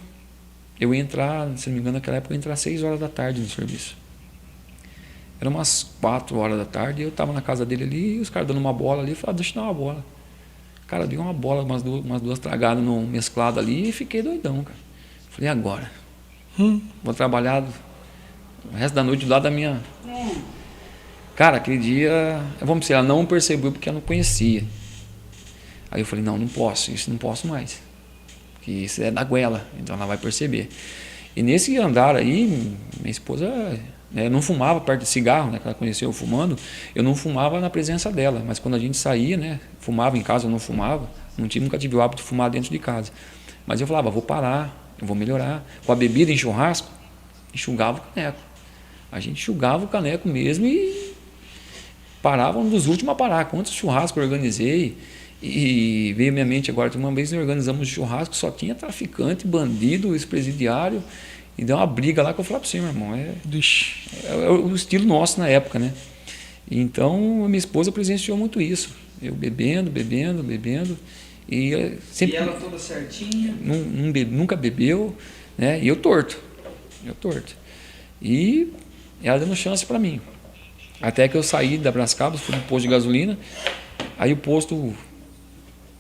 Eu ia entrar, se não me engano, naquela época eu ia entrar às 6 horas da tarde no serviço. Era umas 4 horas da tarde, e eu estava na casa dele ali, e os caras dando uma bola ali, eu falei, deixa eu dar uma bola. Cara, deu uma bola, umas duas tragadas no mesclado ali e fiquei doidão, cara. Falei, agora? Vou trabalhar o resto da noite do lado da minha... Cara, aquele dia, vamos dizer, ela não percebeu porque ela não conhecia. Aí eu falei, não posso, isso não posso mais. Porque isso é da goela, então ela vai perceber. E nesse andar aí, minha esposa, né, não fumava perto de cigarro, né, que ela conheceu eu fumando, eu não fumava na presença dela, mas quando a gente saía, né, fumava em casa, eu não fumava, nunca tive o hábito de fumar dentro de casa. Mas eu falava, vou parar, eu vou melhorar. Com a bebida em churrasco, enxugava o caneco. A gente enxugava o caneco mesmo e parava um dos últimos a parar. Quantos churrascos eu organizei e veio à minha mente agora, uma vez nós organizamos um churrasco, só tinha traficante, bandido, ex-presidiário, e deu uma briga lá que eu falei para você, meu irmão, é o estilo nosso na época, né? Então, a minha esposa presenciou muito isso, eu bebendo, e sempre... E ela toda certinha? Nunca bebeu, né? E eu torto. E ela dando chance para mim. Até que eu saí da Brascabos, fui no posto de gasolina, aí o posto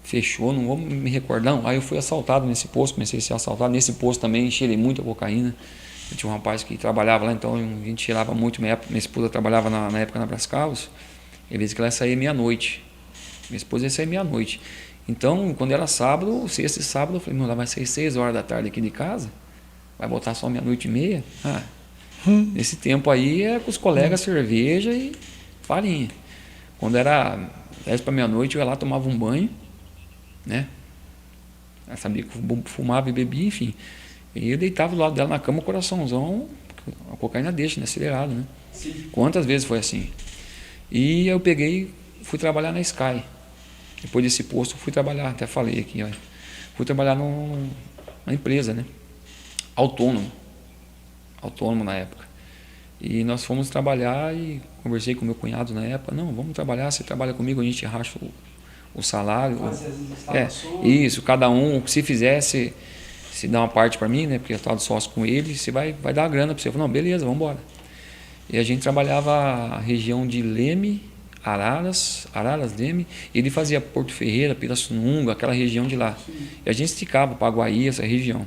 fechou, não vou me recordar, não. Aí eu fui assaltado nesse posto, comecei a ser assaltado. Nesse posto também cheirei muita cocaína. Eu tinha um rapaz que trabalhava lá, então a gente cheirava muito. Minha esposa trabalhava na época na Brascabos, e às vezes que ela saía meia-noite. Minha esposa ia sair meia-noite. Então, quando era sábado, sexta e sábado, eu falei, não, ela vai sair 6 horas da tarde aqui de casa, vai voltar só meia-noite e meia. Nesse tempo aí é com os colegas cerveja e farinha. Quando era 10 para meia-noite, eu ia lá, tomava um banho, né? Eu sabia que fumava e bebia, enfim. E eu deitava do lado dela na cama, o coraçãozão, a cocaína deixa, né? Acelerado, né? Sim. Quantas vezes foi assim? E eu fui trabalhar na Sky. Depois desse posto, fui trabalhar, até falei aqui, ó. Fui trabalhar numa empresa, né? Autônomo na época. E nós fomos trabalhar e conversei com meu cunhado na época, não, vamos trabalhar, você trabalha comigo, a gente racha o salário. Fazer as instalações. Isso, cada um, se fizesse, se dá uma parte para mim, né, porque eu estava sócio com ele, você vai dar a grana para você. Eu falei, não, beleza, vamos embora. E a gente trabalhava a região de Leme, Araras, Leme, e ele fazia Porto Ferreira, Pirassununga, aquela região de lá. Sim. E a gente esticava Paguaí, essa região.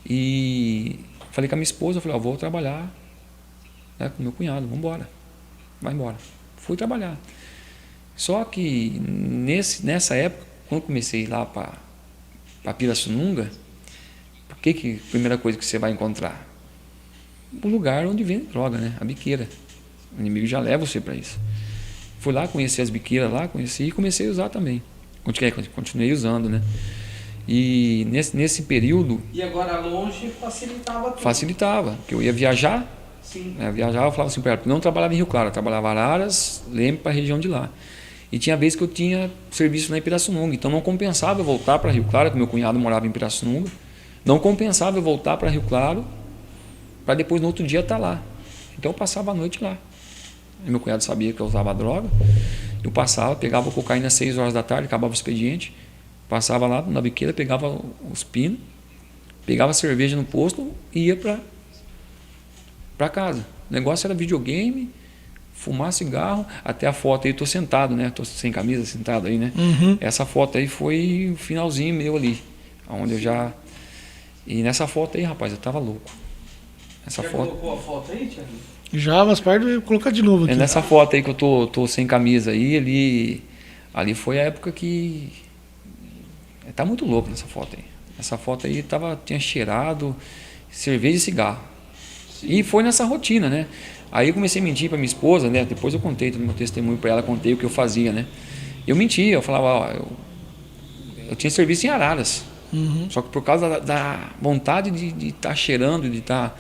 E falei com a minha esposa, eu falei, vou trabalhar, né, com meu cunhado, vamos embora, vai embora. Fui trabalhar. Só que nessa época, quando eu comecei lá para Pirassununga, a primeira coisa que você vai encontrar? O lugar onde vende droga, né? A biqueira. O inimigo já leva você para isso. Fui lá, conheci as biqueiras lá, e comecei a usar também. Continuei usando, né? E nesse período... E agora longe facilitava tudo. Facilitava, porque eu ia viajar. Sim. Né? Viajava, eu falava assim para ela, não trabalhava em Rio Claro, eu trabalhava Araras, Leme, para a região de lá. E tinha vezes que eu tinha serviço na Pirassununga, então não compensava eu voltar para Rio Claro, que meu cunhado morava em Pirassununga, não compensava eu voltar para Rio Claro, para depois no outro dia estar lá. Então eu passava a noite lá. E meu cunhado sabia que eu usava droga, Eu passava, pegava a cocaína às 6 horas da tarde, acabava o expediente, passava lá na biqueira, pegava os pinos, pegava a cerveja no posto e ia para casa. O negócio era videogame, fumar cigarro, até a foto aí, eu tô sentado, né? Tô sem camisa, sentado aí, né? Essa foto aí foi o finalzinho meu ali, onde eu já... E nessa foto aí, rapaz, eu tava louco. Essa Já foto... colocou a foto aí, Thiago? Já, mas parte colocar de novo aqui. É nessa foto aí que eu tô sem camisa aí, ali foi a época que... Tá muito louco nessa foto aí. Essa foto aí tinha cheirado cerveja e cigarro. Sim. E foi nessa rotina, né? Aí eu comecei a mentir para minha esposa, né? Depois eu contei todo o meu testemunho para ela, contei o que eu fazia, né? Eu mentia, eu falava, ó, eu tinha serviço em Araras. Só que por causa da vontade de estar cheirando, de estar,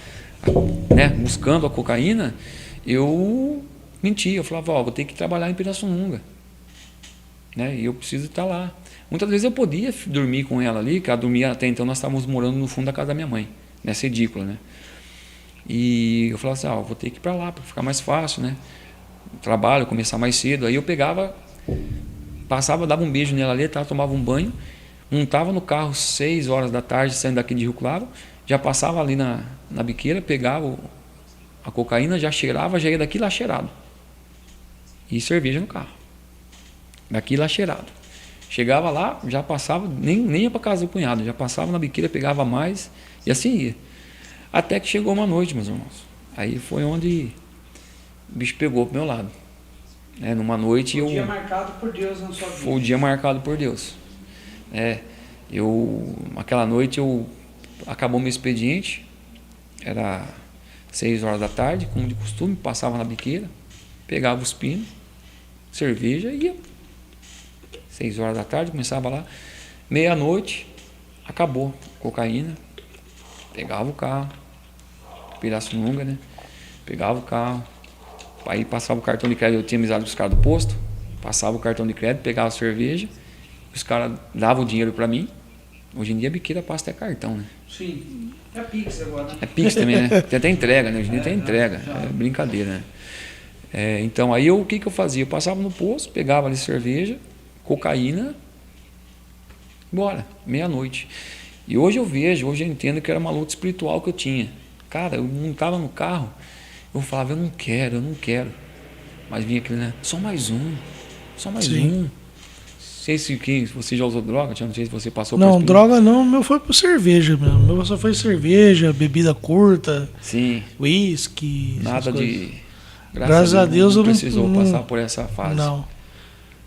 né, buscando a cocaína, eu mentia. Eu falava, ó, vou ter que trabalhar em Pirassununga, né? E eu preciso estar lá. Muitas vezes eu podia dormir com ela ali, que ela dormia até então, nós estávamos morando no fundo da casa da minha mãe, nessa edícula, né? E eu falava assim, ó, vou ter que ir para lá para ficar mais fácil, né? O trabalho, começar mais cedo. Aí eu pegava, passava, dava um beijo nela ali, tomava um banho, montava no carro 6 horas da tarde, saindo daqui de Rio Claro, já passava ali na biqueira, pegava a cocaína, já cheirava, já ia daqui lá cheirado. E cerveja no carro. Daqui lá cheirado. Chegava lá, já passava, nem ia para casa do cunhado, já passava na biqueira, pegava mais, e assim ia. Até que chegou uma noite, meus irmãos. Aí foi onde o bicho pegou pro meu lado. Numa noite o dia marcado por Deus na sua vida. Foi o dia marcado por Deus. Aquela noite acabou meu expediente, era 6 horas da tarde, como de costume, passava na biqueira, pegava os pinos, cerveja e ia. 6 horas da tarde, começava lá, meia-noite, acabou, cocaína, pegava o carro, Pirassununga, né? Pegava o carro, aí passava o cartão de crédito, eu tinha amizade com os caras do posto, passava o cartão de crédito, pegava a cerveja, os caras davam o dinheiro para mim. Hoje em dia a biqueira passa até cartão, né? Sim, é Pix agora, né? É Pix também, né? Tem até entrega, né? Hoje em dia tem entrega, é brincadeira, né? Então aí o que eu fazia? Eu passava no posto, pegava ali cerveja, cocaína, bora, meia-noite. E hoje eu entendo que era uma luta espiritual que eu tinha. Cara, eu montava no carro, eu falava, eu não quero. Mas vinha aquele, né? Só mais um. Sim. Não sei se você já usou droga, não sei se você passou por isso. Não, droga não, meu foi por cerveja mesmo. Meu só foi cerveja, bebida curta, sim, whisky, nada de... Graças a Deus não eu não precisou passar por essa fase. Não.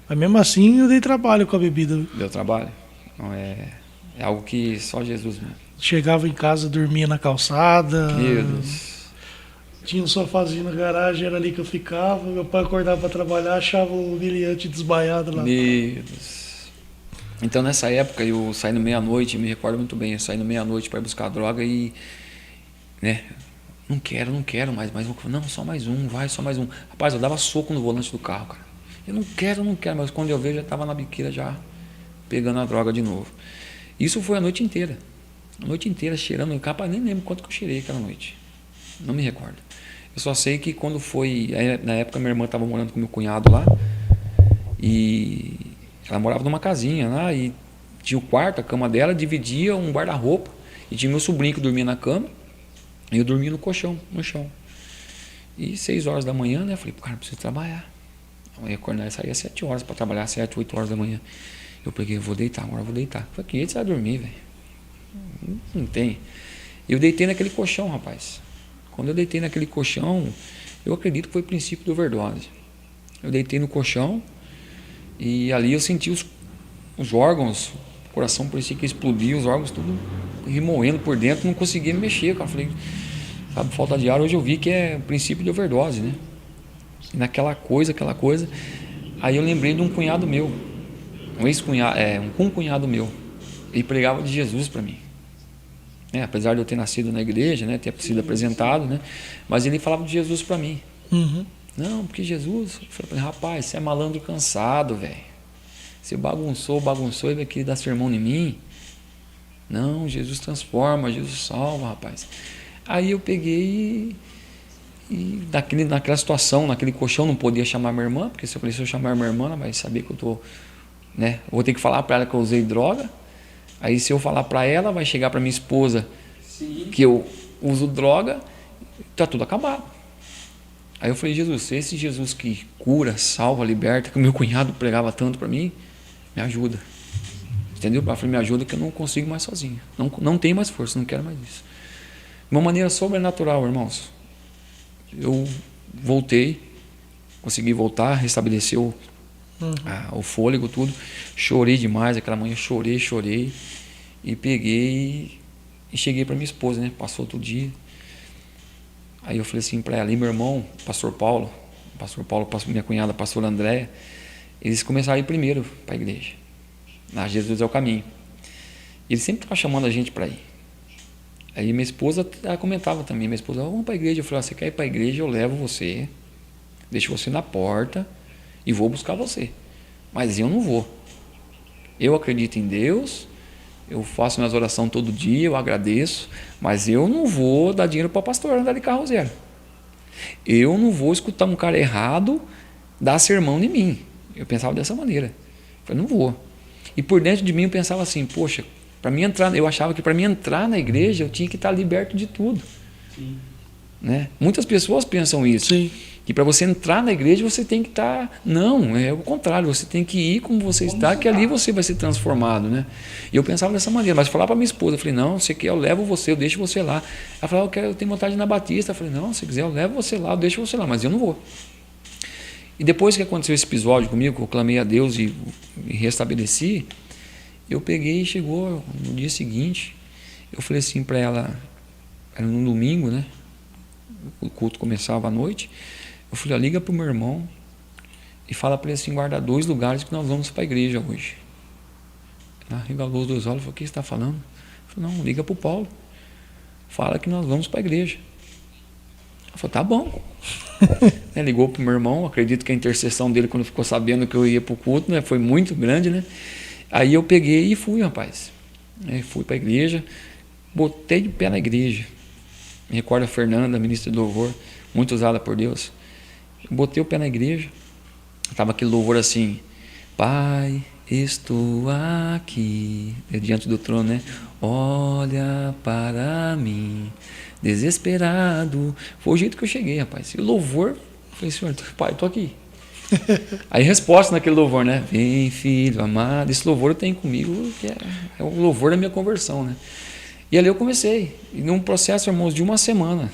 Mas mesmo assim eu dei trabalho com a bebida. Deu trabalho? Não, é algo que só Jesus mesmo. Chegava em casa, dormia na calçada. Meu Deus. Tinha um sofazinho na garagem, era ali que eu ficava. Meu pai acordava para trabalhar, achava o humilhante desmaiado lá. Meu Deus. Então nessa época eu saí no meia-noite, me recordo muito bem, eu saí no meia-noite para buscar droga e... né? Não quero mais um. Não, só mais um, só mais um. Rapaz, eu dava soco no volante do carro, cara. Eu não quero, mas quando eu vejo, já estava na biqueira já pegando a droga de novo. Isso foi a noite inteira. A noite inteira cheirando. Rapaz, nem lembro quanto que eu cheirei aquela noite. Não me recordo. Eu só sei que quando foi... Na época minha irmã estava morando com meu cunhado lá. E ela morava numa casinha lá. E tinha o quarto, a cama dela, dividia um guarda-roupa. E tinha meu sobrinho que dormia na cama. E eu dormia no colchão, no chão. E 6 horas da manhã, né? Eu falei, cara, preciso trabalhar. Eu ia acordar e saía às 7 horas para trabalhar, 7, 8 horas da manhã. Eu peguei, vou deitar. Eu falei, que você vai dormir, velho? Não tem. Eu deitei naquele colchão, rapaz. Quando eu deitei naquele colchão, eu acredito que foi o princípio do overdose. Eu deitei no colchão e ali eu senti os órgãos, o coração parecia que explodia, os órgãos tudo remoendo por dentro, não conseguia me mexer, cara. Falei, sabe, falta de ar. Hoje eu vi que é o princípio de overdose, né? E naquela coisa, aí eu lembrei de um cunhado meu, um ex-cunhado, um cunhado meu, ele pregava de Jesus para mim. Apesar de eu ter nascido na igreja, né, ter sido apresentado, né, mas ele falava de Jesus para mim. Não, porque Jesus, eu falei, rapaz, você é malandro cansado, velho. Você bagunçou, ele vai querer dar sermão em mim. Não, Jesus transforma, Jesus salva, rapaz. Aí eu peguei E naquela situação, naquele colchão, não podia chamar minha irmã, porque se eu chamar minha irmã, ela vai saber que eu tô, né? Eu vou ter que falar para ela que eu usei droga. Aí se eu falar para ela, vai chegar para minha esposa Sim. que eu uso droga, tá tudo acabado. Aí eu falei, Jesus, esse Jesus que cura, salva, liberta, que o meu cunhado pregava tanto para mim, me ajuda. Entendeu? Eu falei, me ajuda que eu não consigo mais sozinho. Não tenho mais força, não quero mais isso. De uma maneira sobrenatural, irmãos. Eu voltei, consegui voltar, restabeleceu o fôlego, tudo. Chorei demais, aquela manhã chorei. E peguei e cheguei para minha esposa, né? Passou outro dia. Aí eu falei assim para ela, e meu irmão, pastor Paulo, minha cunhada, pastor Andréia, eles começaram a ir primeiro para a igreja. Jesus é o caminho. Ele sempre estava chamando a gente para ir. Aí minha esposa comentava também, minha esposa, vamos para a igreja. Eu falei, você quer ir para a igreja, eu levo você, deixo você na porta e vou buscar você. Mas eu não vou. Eu acredito em Deus, eu faço minhas orações todo dia, eu agradeço, mas eu não vou dar dinheiro para pastor andar de carro zero. Eu não vou escutar um cara errado dar sermão em mim. Eu pensava dessa maneira. Eu falei, não vou. E por dentro de mim eu pensava assim, poxa, eu achava que para mim entrar na igreja eu tinha que estar liberto de tudo. Sim. Né? Muitas pessoas pensam isso. Sim. Que para você entrar na igreja você tem que estar... Não, é o contrário, você tem que ir como você está, que ali você vai ser transformado. Né? E eu pensava dessa maneira, mas falar para minha esposa, eu falei, não, você quer, eu levo você, eu deixo você lá. Ela falou, eu tenho vontade de ir na Batista. Eu falei, não, se quiser eu levo você lá, eu deixo você lá, mas eu não vou. E depois que aconteceu esse episódio comigo, que eu clamei a Deus e me restabeleci, eu peguei e chegou no dia seguinte, eu falei assim para ela, era num domingo, né? O culto começava à noite. Eu falei, liga para o meu irmão e fala para ele assim, guarda 2 lugares que nós vamos para a igreja hoje. Ela regalou os 2 olhos e falou, o que você está falando? Eu falei, não, liga para o Paulo, fala que nós vamos para a igreja. Ela falou, tá bom. Ligou para o meu irmão, acredito que a intercessão dele, quando ficou sabendo que eu ia para o culto, né, foi muito grande, né? Aí eu peguei e fui, rapaz. Fui para a igreja, botei de pé na igreja. Me recordo a Fernanda, ministra do louvor, muito usada por Deus. Botei o pé na igreja, estava aquele louvor assim, Pai, estou aqui, diante do trono, né? Olha para mim, desesperado. Foi o jeito que eu cheguei, rapaz. E o louvor, eu falei, Senhor, Pai, estou aqui. Aí resposta naquele louvor, né? Vem, filho amado. Esse louvor eu tenho comigo, que é o louvor da minha conversão, né? E ali eu comecei. E num processo, irmãos, de 1 semana.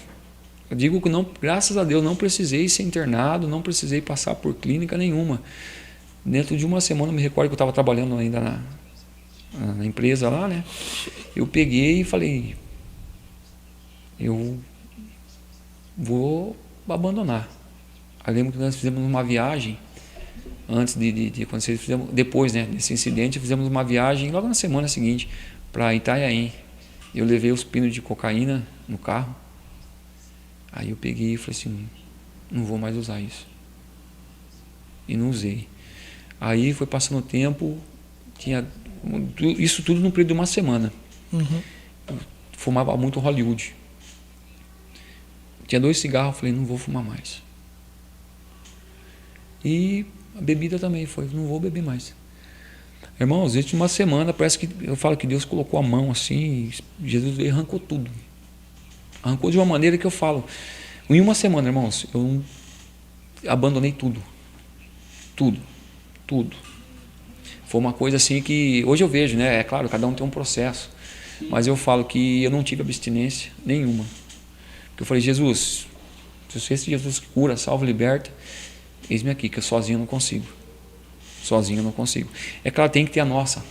Eu digo que não, graças a Deus, não precisei ser internado, não precisei passar por clínica nenhuma. Dentro de 1 semana, eu me recordo que eu estava trabalhando ainda na empresa lá, né? Eu peguei e falei, eu vou abandonar. Eu lembro que nós fizemos uma viagem, antes de acontecer, depois, né, desse incidente, fizemos uma viagem logo na semana seguinte para Itanhaém. Eu levei os pinos de cocaína no carro. Aí eu peguei e falei assim, não vou mais usar isso. E não usei. Aí foi passando o tempo, tinha isso tudo no período de 1 semana. Eu fumava muito Hollywood. Tinha 2 cigarros, eu falei, não vou fumar mais. E a bebida também foi, não vou beber mais. Irmãos, dentro de 1 semana, parece que eu falo que Deus colocou a mão assim, e Jesus arrancou tudo. Arrancou de uma maneira que eu falo, em 1 semana, irmãos, eu abandonei tudo. Tudo. Foi uma coisa assim que, hoje eu vejo, né? É claro, cada um tem um processo. Mas eu falo que eu não tive abstinência nenhuma. Porque eu falei, Jesus, se você é esse Jesus que cura, salva, liberta, eis-me aqui, que eu sozinho não consigo. É claro, tem que ter a nossa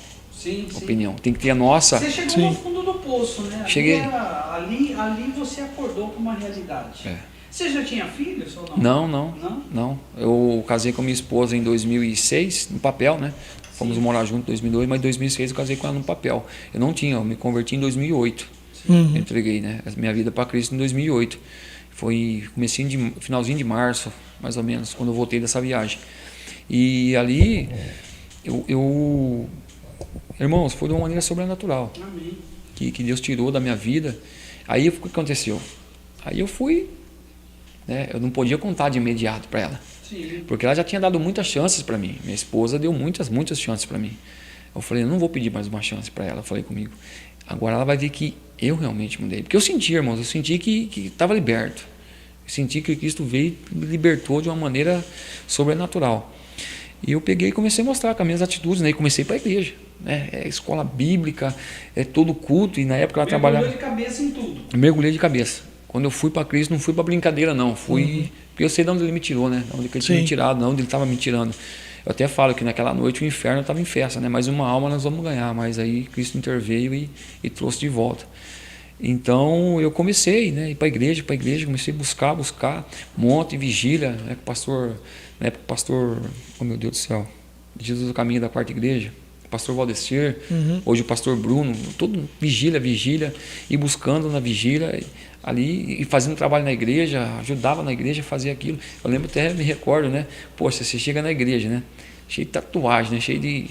opinião. Tem que ter a nossa... Você chegou no fundo do poço, né? Cheguei. Ali você acordou com uma realidade. Você já tinha filhos ou não? Não. Eu casei com minha esposa em 2006, no papel, né? Fomos morar juntos em 2002, mas em 2006 eu casei com ela no papel. Eu não tinha, eu me converti em 2008. Eu entreguei, né, a minha vida para Cristo em 2008. Foi finalzinho de março, mais ou menos, quando eu voltei dessa viagem. E ali, irmãos, foi de uma maneira sobrenatural. Amém. Que Deus tirou da minha vida. Aí o que aconteceu? Aí eu fui né? Eu não podia contar de imediato para ela. Sim. Porque ela já tinha dado muitas chances para mim. Minha esposa deu muitas chances para mim. Eu falei, eu não vou pedir mais uma chance para ela. Eu falei comigo. Agora ela vai ver que eu realmente mudei. Porque eu senti, irmãos, eu senti que estava liberto. Eu senti que Cristo veio e me libertou de uma maneira sobrenatural. E eu peguei e comecei a mostrar com as minhas atitudes, né? E comecei para a igreja, né? É escola bíblica, é todo culto. E na época ela trabalhava... Mergulhou de cabeça em tudo. Mergulhei de cabeça. Quando eu fui para Cristo, não fui para brincadeira, não. Fui... Porque eu sei de onde ele me tirou, né? De onde ele tinha me tirado, de onde ele estava me tirando. Eu até falo que naquela noite o inferno estava em festa, né? Mas uma alma nós vamos ganhar. Mas aí Cristo interveio e trouxe de volta. Então eu comecei, né? Ir para a igreja, comecei a buscar, monte, vigília, né? Com o pastor, na época o pastor, oh meu Deus do céu, Jesus do Caminho da Quarta Igreja, o pastor Valdecir, hoje o pastor Bruno, todo vigília, e buscando na vigília ali, e fazendo trabalho na igreja, ajudava na igreja a fazer aquilo. Eu lembro, até me recordo, né? Poxa, você chega na igreja, né? Cheio de tatuagem, né? Cheio de...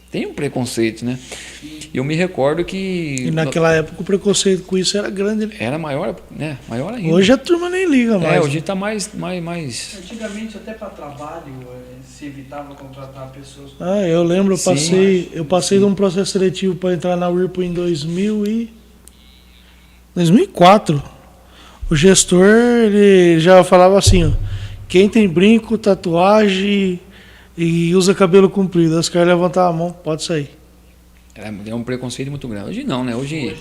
Tem um preconceito, né? E eu me recordo que... E naquela época o preconceito com isso era grande, né? Era maior, né? Maior ainda. Hoje a turma nem liga mais. Hoje está mais... Antigamente, até para trabalho, se evitava contratar pessoas. Eu lembro, eu passei de um processo seletivo para entrar na Whirlpool em 2004. O gestor, ele já falava assim, ó, quem tem brinco, tatuagem e usa cabelo comprido, os caras levantavam a mão, pode sair. É um preconceito muito grande. Hoje não, né? Hoje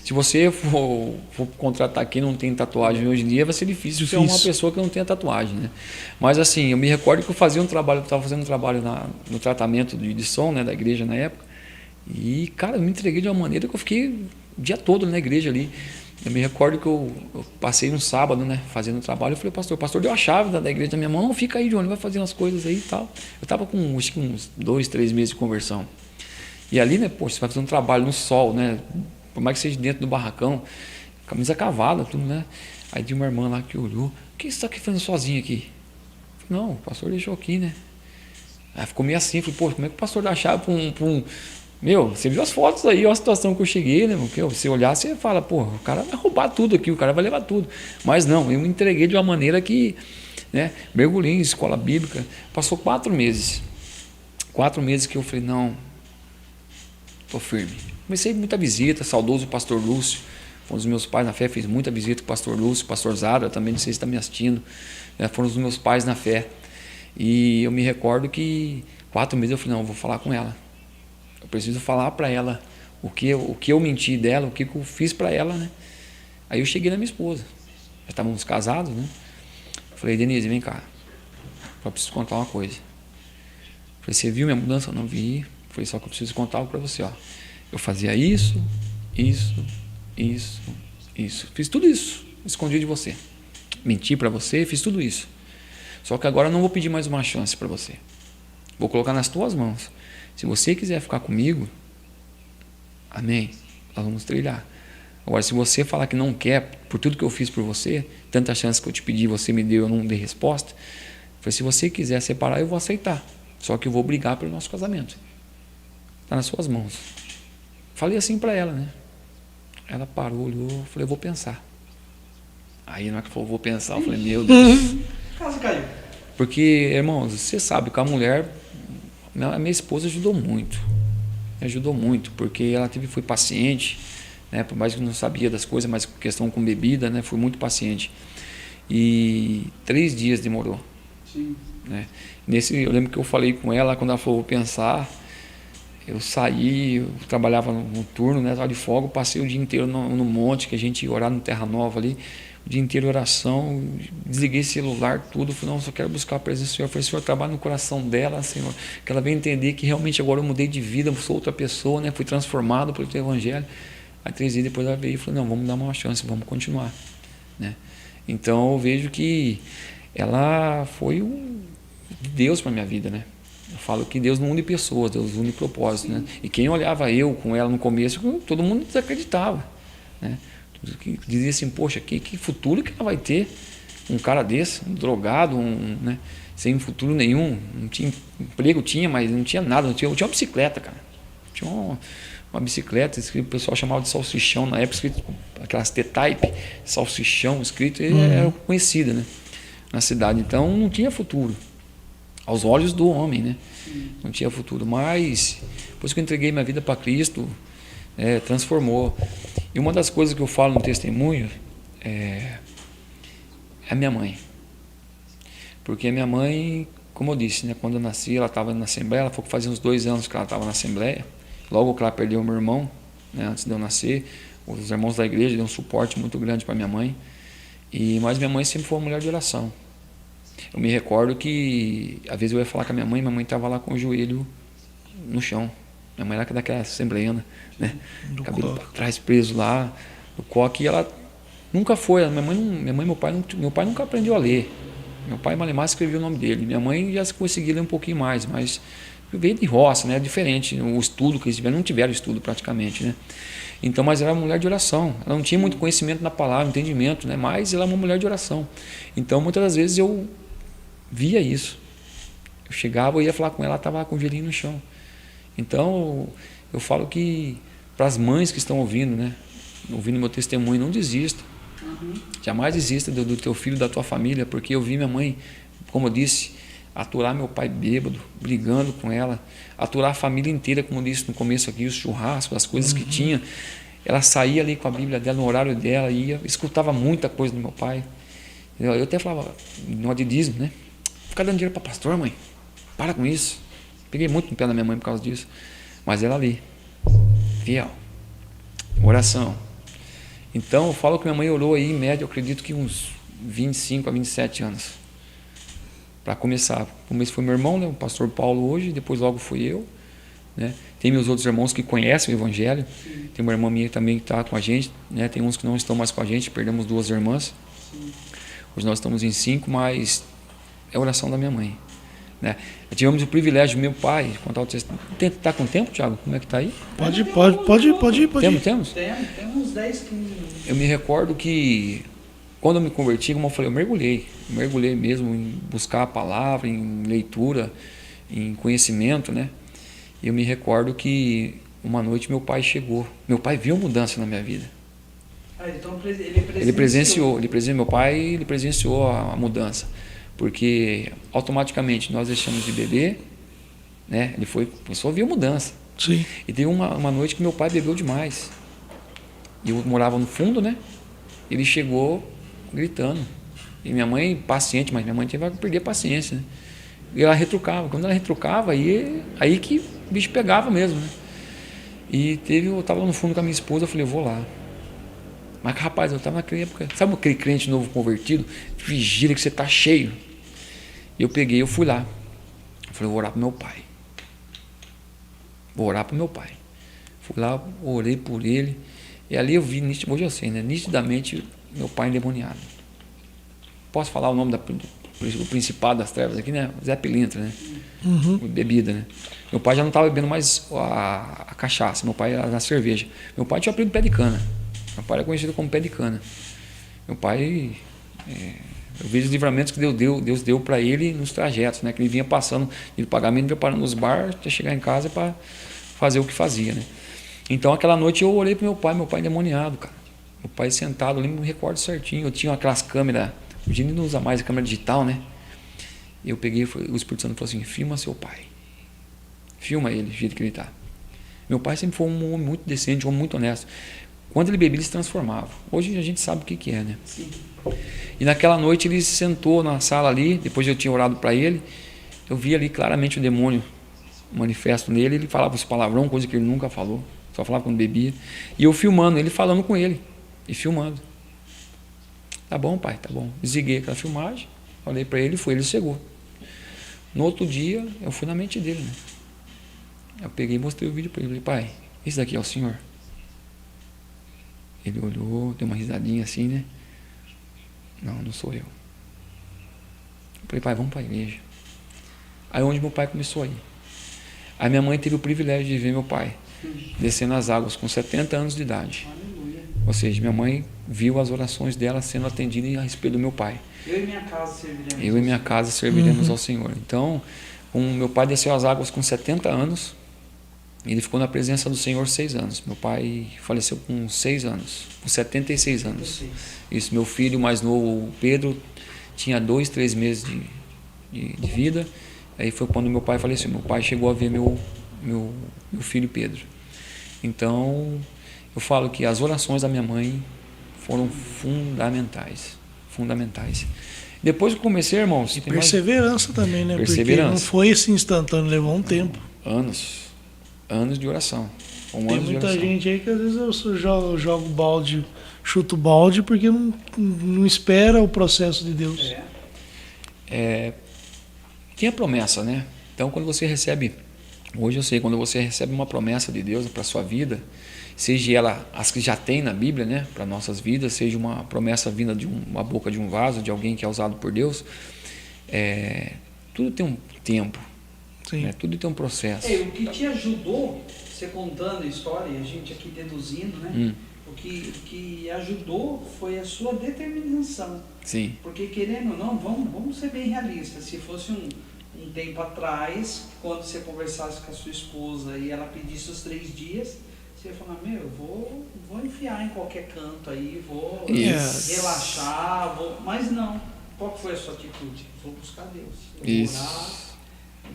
se você for contratar quem não tem tatuagem hoje em dia, vai ser difícil ser uma pessoa que não tenha tatuagem, né? Mas assim, eu me recordo que eu estava fazendo um trabalho no tratamento de som, né, da igreja na época. E, cara, eu me entreguei de uma maneira que eu fiquei o dia todo na igreja ali. Eu me recordo que eu passei um sábado, né, fazendo trabalho. Eu falei, o pastor deu a chave da igreja na minha mão. Não, fica aí, Johnny, vai fazendo as coisas aí e tal. Eu estava com acho que uns 2, 3 meses de conversão. E ali, né, poxa, você vai fazer um trabalho no sol, né, por mais que seja dentro do barracão, camisa cavada, tudo, né. Aí tinha uma irmã lá que olhou, o que você está aqui fazendo sozinho aqui? Eu falei, não, o pastor deixou aqui, né. Aí ficou meio assim, falei, poxa, como é que o pastor dá a chave para um... Meu, você viu as fotos aí, olha a situação que eu cheguei, né? Porque você olhar, você fala, pô, o cara vai roubar tudo aqui, o cara vai levar tudo. Mas não, eu me entreguei de uma maneira que, né, mergulhei em escola bíblica. Passou 4 meses. 4 meses que eu falei, não, tô firme. Comecei muita visita, saudoso pastor Lúcio, foi um dos meus pais na fé, fiz muita visita com o pastor Lúcio, pastor Zara, também não sei se está me assistindo, né, foram os meus pais na fé. E eu me recordo que 4 meses eu falei, não, eu vou falar com ela. Eu preciso falar para ela o que eu menti dela, o que eu fiz para ela, né? Aí eu cheguei na minha esposa. Já estávamos casados, né? Falei, Denise, vem cá. Eu preciso contar uma coisa. Falei, você viu minha mudança? Eu não vi. Falei, só que eu preciso contar algo para você, ó. Eu fazia isso. Fiz tudo isso. Escondi de você. Menti para você, fiz tudo isso. Só que agora eu não vou pedir mais uma chance para você. Vou colocar nas tuas mãos. Se você quiser ficar comigo, amém, nós vamos trilhar. Agora, se você falar que não quer, por tudo que eu fiz por você, tanta chance que eu te pedi, você me deu, eu não dei resposta, foi, se você quiser separar, eu vou aceitar. Só que eu vou brigar pelo nosso casamento. Está nas suas mãos. Falei assim para ela, né? Ela parou, olhou, falei, eu vou pensar. Aí na hora que falou, vou pensar, eu falei, meu Deus. Casa caiu. Porque, irmãos, você sabe que a mulher... A minha esposa ajudou muito, porque ela foi paciente, né, por mais que não sabia das coisas, mas questão com bebida, né, foi muito paciente. E 3 dias demorou. Sim. Né. Eu lembro que eu falei com ela, quando ela falou, vou pensar, eu saí, eu trabalhava no turno, né, estava de folga, passei o dia inteiro no monte, que a gente ia orar no Terra Nova ali, o dia inteiro oração, desliguei celular, tudo, falei, não, só quero buscar a presença do Senhor. Eu falei, Senhor, trabalha no coração dela, Senhor, que ela venha entender que realmente agora eu mudei de vida, eu sou outra pessoa, né? Fui transformado pelo teu evangelho. Aí 3 dias depois ela veio e falou, não, vamos dar uma chance, vamos continuar, né? Então eu vejo que ela foi Deus para minha vida, né? Eu falo que Deus não une pessoas, Deus une propósitos, né? E quem olhava eu com ela no começo, todo mundo desacreditava, né? Que dizia assim, poxa, que futuro que ela vai ter? Um cara desse, um drogado, né, sem futuro nenhum, não tinha emprego, mas não tinha nada, eu tinha uma bicicleta, cara. Tinha uma bicicleta, escrito, o pessoal chamava de salsichão, na época escrito aquelas T-Type, salsichão escrito, era conhecida, né, na cidade. Então não tinha futuro, aos olhos do homem, né? Não tinha futuro. Mas depois que eu entreguei minha vida para Cristo, transformou. E uma das coisas que eu falo no testemunho é a minha mãe. Porque a minha mãe, como eu disse, né, quando eu nasci, ela estava na Assembleia, ela falou que fazia uns 2 anos que ela estava na Assembleia. Logo que ela perdeu o meu irmão, né, antes de eu nascer, os irmãos da igreja deram um suporte muito grande para minha mãe. Mas minha mãe sempre foi uma mulher de oração. Eu me recordo que, às vezes eu ia falar com a minha mãe estava lá com o joelho no chão. Minha mãe era daquela assembleiana, né? Cabelo para trás, preso lá, no coque. E ela nunca foi, minha mãe e meu pai nunca aprendeu a ler. Meu pai, Malemar, escreveu o nome dele. Minha mãe já conseguia ler um pouquinho mais, mas veio de roça, né? Diferente. O estudo que eles tiveram, não tiveram estudo praticamente, né? Então, mas ela era uma mulher de oração. Ela não tinha muito conhecimento na palavra, entendimento, né? Mas ela é uma mulher de oração. Então, muitas das vezes eu via isso. Eu chegava, eu ia falar com ela estava com o joelhinho no chão. Então, eu falo que para as mães que estão ouvindo, né? Ouvindo meu testemunho, não desista. Jamais desista do teu filho, da tua família, porque eu vi minha mãe, como eu disse, aturar meu pai bêbado, brigando com ela, aturar a família inteira, como eu disse no começo aqui, os churrascos, as coisas que tinha. Ela saía ali com a Bíblia dela, no horário dela, ia, escutava muita coisa do meu pai. Eu até falava, no adidismo, né? Ficar dando dinheiro para pastor, mãe, para com isso. Peguei muito no pé da minha mãe por causa disso. Mas ela ali, fiel, oração. Então, eu falo que minha mãe orou aí, em média, eu acredito que uns 25 a 27 anos. Para começar. O começo foi meu irmão, né, o pastor Paulo hoje, depois logo fui eu. Né? Tem meus outros irmãos que conhecem o Evangelho. Tem uma irmã minha também que está com a gente. Né? Tem uns que não estão mais com a gente, perdemos 2 irmãs. Hoje nós estamos em 5, mas é a oração da minha mãe. Né? Tivemos o privilégio, meu pai, contar o testemunho. Está com tempo, Thiago? Como é que está aí? Pode ir. Temos? Temos 10, 15 minutos. Eu me recordo que quando eu me converti, como eu falei, eu mergulhei mesmo em buscar a palavra, em leitura, em conhecimento, né? E eu me recordo que uma noite meu pai chegou. Meu pai viu mudança na minha vida. Então ele presenciou. Meu pai presenciou a mudança. Porque automaticamente nós deixamos de beber, né? Ele começou a ver a mudança. Sim. E teve uma noite que meu pai bebeu demais. E eu morava no fundo, né? Ele chegou gritando. E minha mãe, paciente, mas minha mãe teve que perder a paciência, né? E ela retrucava. Quando ela retrucava, aí que o bicho pegava mesmo, né? E eu estava lá no fundo com a minha esposa, eu falei, eu vou lá. Mas, rapaz, eu estava naquela época, sabe aquele crente novo convertido? Vigila que você está cheio. E eu fui lá. Eu falei, vou orar para meu pai. Fui lá, orei por ele. E ali eu vi, hoje eu sei, né? Nitidamente, meu pai endemoniado. Posso falar o nome do principado das trevas aqui, né? Zé Pilintra, né? Bebida, né? Meu pai já não estava bebendo mais a cachaça, meu pai era na cerveja. Meu pai tinha apelido pé de cana. Meu pai era conhecido como pé de cana. Meu pai, eu vejo os livramentos que Deus deu para ele nos trajetos, né? Que ele vinha passando de pagamento, vinha parando nos bares, até chegar em casa para fazer o que fazia, né? Então, aquela noite eu orei para meu pai endemoniado, cara. Meu pai sentado, eu me recordo certinho. Eu tinha aquelas câmeras, hoje a gente não usa mais a câmera digital, né? Eu peguei, o Espírito Santo falou assim, filma seu pai. Filma ele, do jeito que ele está. Meu pai sempre foi um homem muito decente, um homem muito honesto. Quando ele bebia, ele se transformava. Hoje a gente sabe o que é, né? Sim. E naquela noite ele se sentou na sala ali, depois eu tinha orado para ele, eu vi ali claramente o demônio manifesto nele, ele falava os palavrão, coisa que ele nunca falou, só falava quando bebia. E eu filmando, ele falando com ele, e filmando. Tá bom, pai, tá bom. Desliguei aquela filmagem, olhei para ele, ele cegou. No outro dia, eu fui na mente dele, né? Eu peguei e mostrei o vídeo para ele, falei, pai, esse daqui é o senhor? Ele olhou, deu uma risadinha assim, né? Não sou eu. Eu falei, pai, vamos para a igreja. Aí onde meu pai começou a ir. Aí minha mãe teve o privilégio de ver meu pai descendo as águas com 70 anos de idade. Aleluia. Ou seja, minha mãe viu as orações dela sendo atendidas a respeito do meu pai. Eu e minha casa serviremos. Eu e minha casa serviremos ao Senhor. Então, meu pai desceu as águas com 70 anos. Ele ficou na presença do Senhor 6 anos. Meu pai faleceu com 6 anos, com 76 anos. Isso, meu filho mais novo, o Pedro, tinha 2, 3 meses de vida. Aí foi quando meu pai faleceu. Meu pai chegou a ver meu filho Pedro. Então, eu falo que as orações da minha mãe foram fundamentais. Fundamentais. Depois que eu comecei, irmãos... E perseverança também, né? Perseverança. Porque não foi esse instantâneo, levou um tempo. Anos de oração. Tem muita gente aí que às vezes eu jogo balde, chuto balde, porque não espera o processo de Deus. Tem a promessa, né? Então, quando você recebe... Hoje eu sei, quando você recebe uma promessa de Deus para a sua vida, seja ela as que já tem na Bíblia, né, para nossas vidas, seja uma promessa vinda de uma boca de um vaso, de alguém que é usado por Deus, tudo tem um tempo, né? Tudo tem um processo. O que te ajudou, você contando a história e a gente aqui deduzindo, né? O que ajudou foi a sua determinação. Sim. Porque querendo ou não, vamos ser bem realistas. Se fosse um tempo atrás, quando você conversasse com a sua esposa e ela pedisse os 3 dias, você ia falar, vou enfiar em qualquer canto aí, vou relaxar, mas não. Qual foi a sua atitude? Vou buscar Deus, vou orar.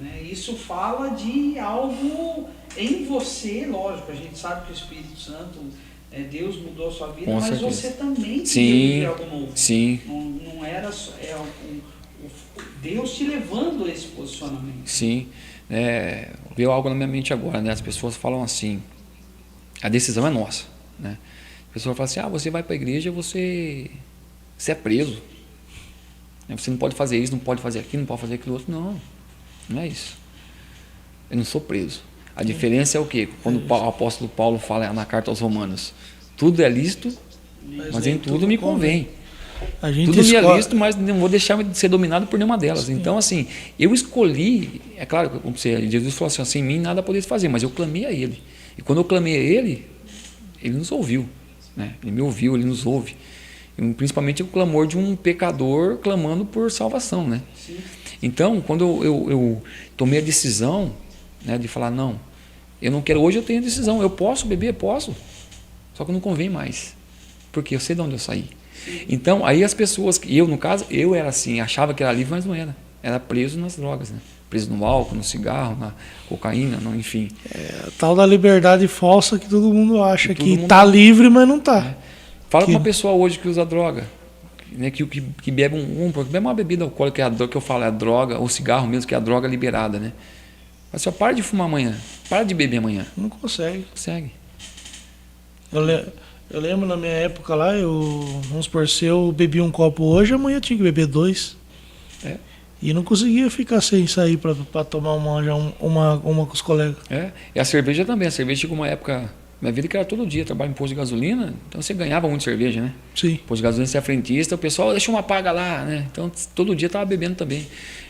Né? Isso fala de algo em você, lógico, a gente sabe que o Espírito Santo, Deus mudou a sua vida, com mas certeza. Você também sim, algo novo. Sim. Não era só, Deus te levando a esse posicionamento. Sim. Veio algo na minha mente agora, né? As pessoas falam assim, a decisão é nossa, né? A pessoa fala assim, você vai para a igreja, você é preso. Você não pode fazer isso, não pode fazer aquilo, não pode fazer aquilo outro. Não é isso. Eu não sou preso. A diferença é o quê? Quando o apóstolo Paulo fala na carta aos Romanos, tudo é lícito, mas em tudo me convém. Tudo me é lícito, mas não vou deixar de ser dominado por nenhuma delas. Sim. Então, assim, eu escolhi, é claro, como Jesus falou assim, em mim nada poderia fazer, mas eu clamei a Ele. E quando eu clamei a Ele nos ouviu, né? Ele me ouviu, Ele nos ouve. E, principalmente o clamor de um pecador clamando por salvação, né? Sim. Então, quando eu tomei a decisão, né, de falar, não, eu não quero, hoje eu tenho a decisão, eu posso beber, posso, só que não convém mais, porque eu sei de onde eu saí. Sim. Então, aí as pessoas, no caso, eu era assim, achava que era livre, mas não era preso nas drogas, né? Preso no álcool, no cigarro, na cocaína, enfim. A tal da liberdade falsa que todo mundo acha que está livre, mas não está. Fala com uma pessoa hoje que usa droga, né, que bebe porque bebe uma bebida alcoólica, que é a droga, que eu falo, é a droga, ou cigarro mesmo, que é a droga liberada, né? Mas só para de fumar amanhã, para de beber amanhã. Não consegue. Eu lembro na minha época lá, vamos supor, se eu bebi um copo hoje, amanhã eu tinha que beber 2. E não conseguia ficar sem sair para tomar uma com os colegas. E a cerveja também. A cerveja chegou uma época, minha vida que era todo dia, trabalho em posto de gasolina, então você ganhava muito cerveja, né? Sim. Posto de gasolina, você é frentista, o pessoal deixa uma paga lá, né? Então todo dia estava bebendo também.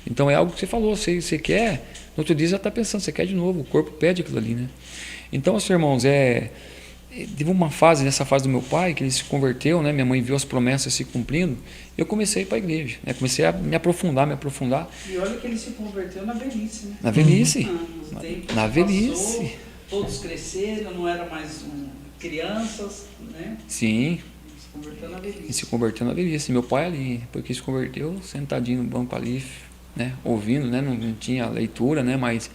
Então é algo que você falou, você quer, no outro dia já está pensando, você quer de novo, o corpo pede aquilo ali, né? Então, assim, irmãos, teve uma fase, nessa fase do meu pai, que ele se converteu, né? Minha mãe viu as promessas se cumprindo, eu comecei a ir para a igreja, né? Comecei a me aprofundar. E olha que ele se converteu na velhice, né? Na velhice. Na velhice. Passou, todos cresceram, não eram mais crianças, né? Sim. Se converteu na velhice. E se converteu na velhice. Meu pai ali, depois que se converteu, sentadinho no banco ali, né? Ouvindo, né? Não tinha leitura, né? Mas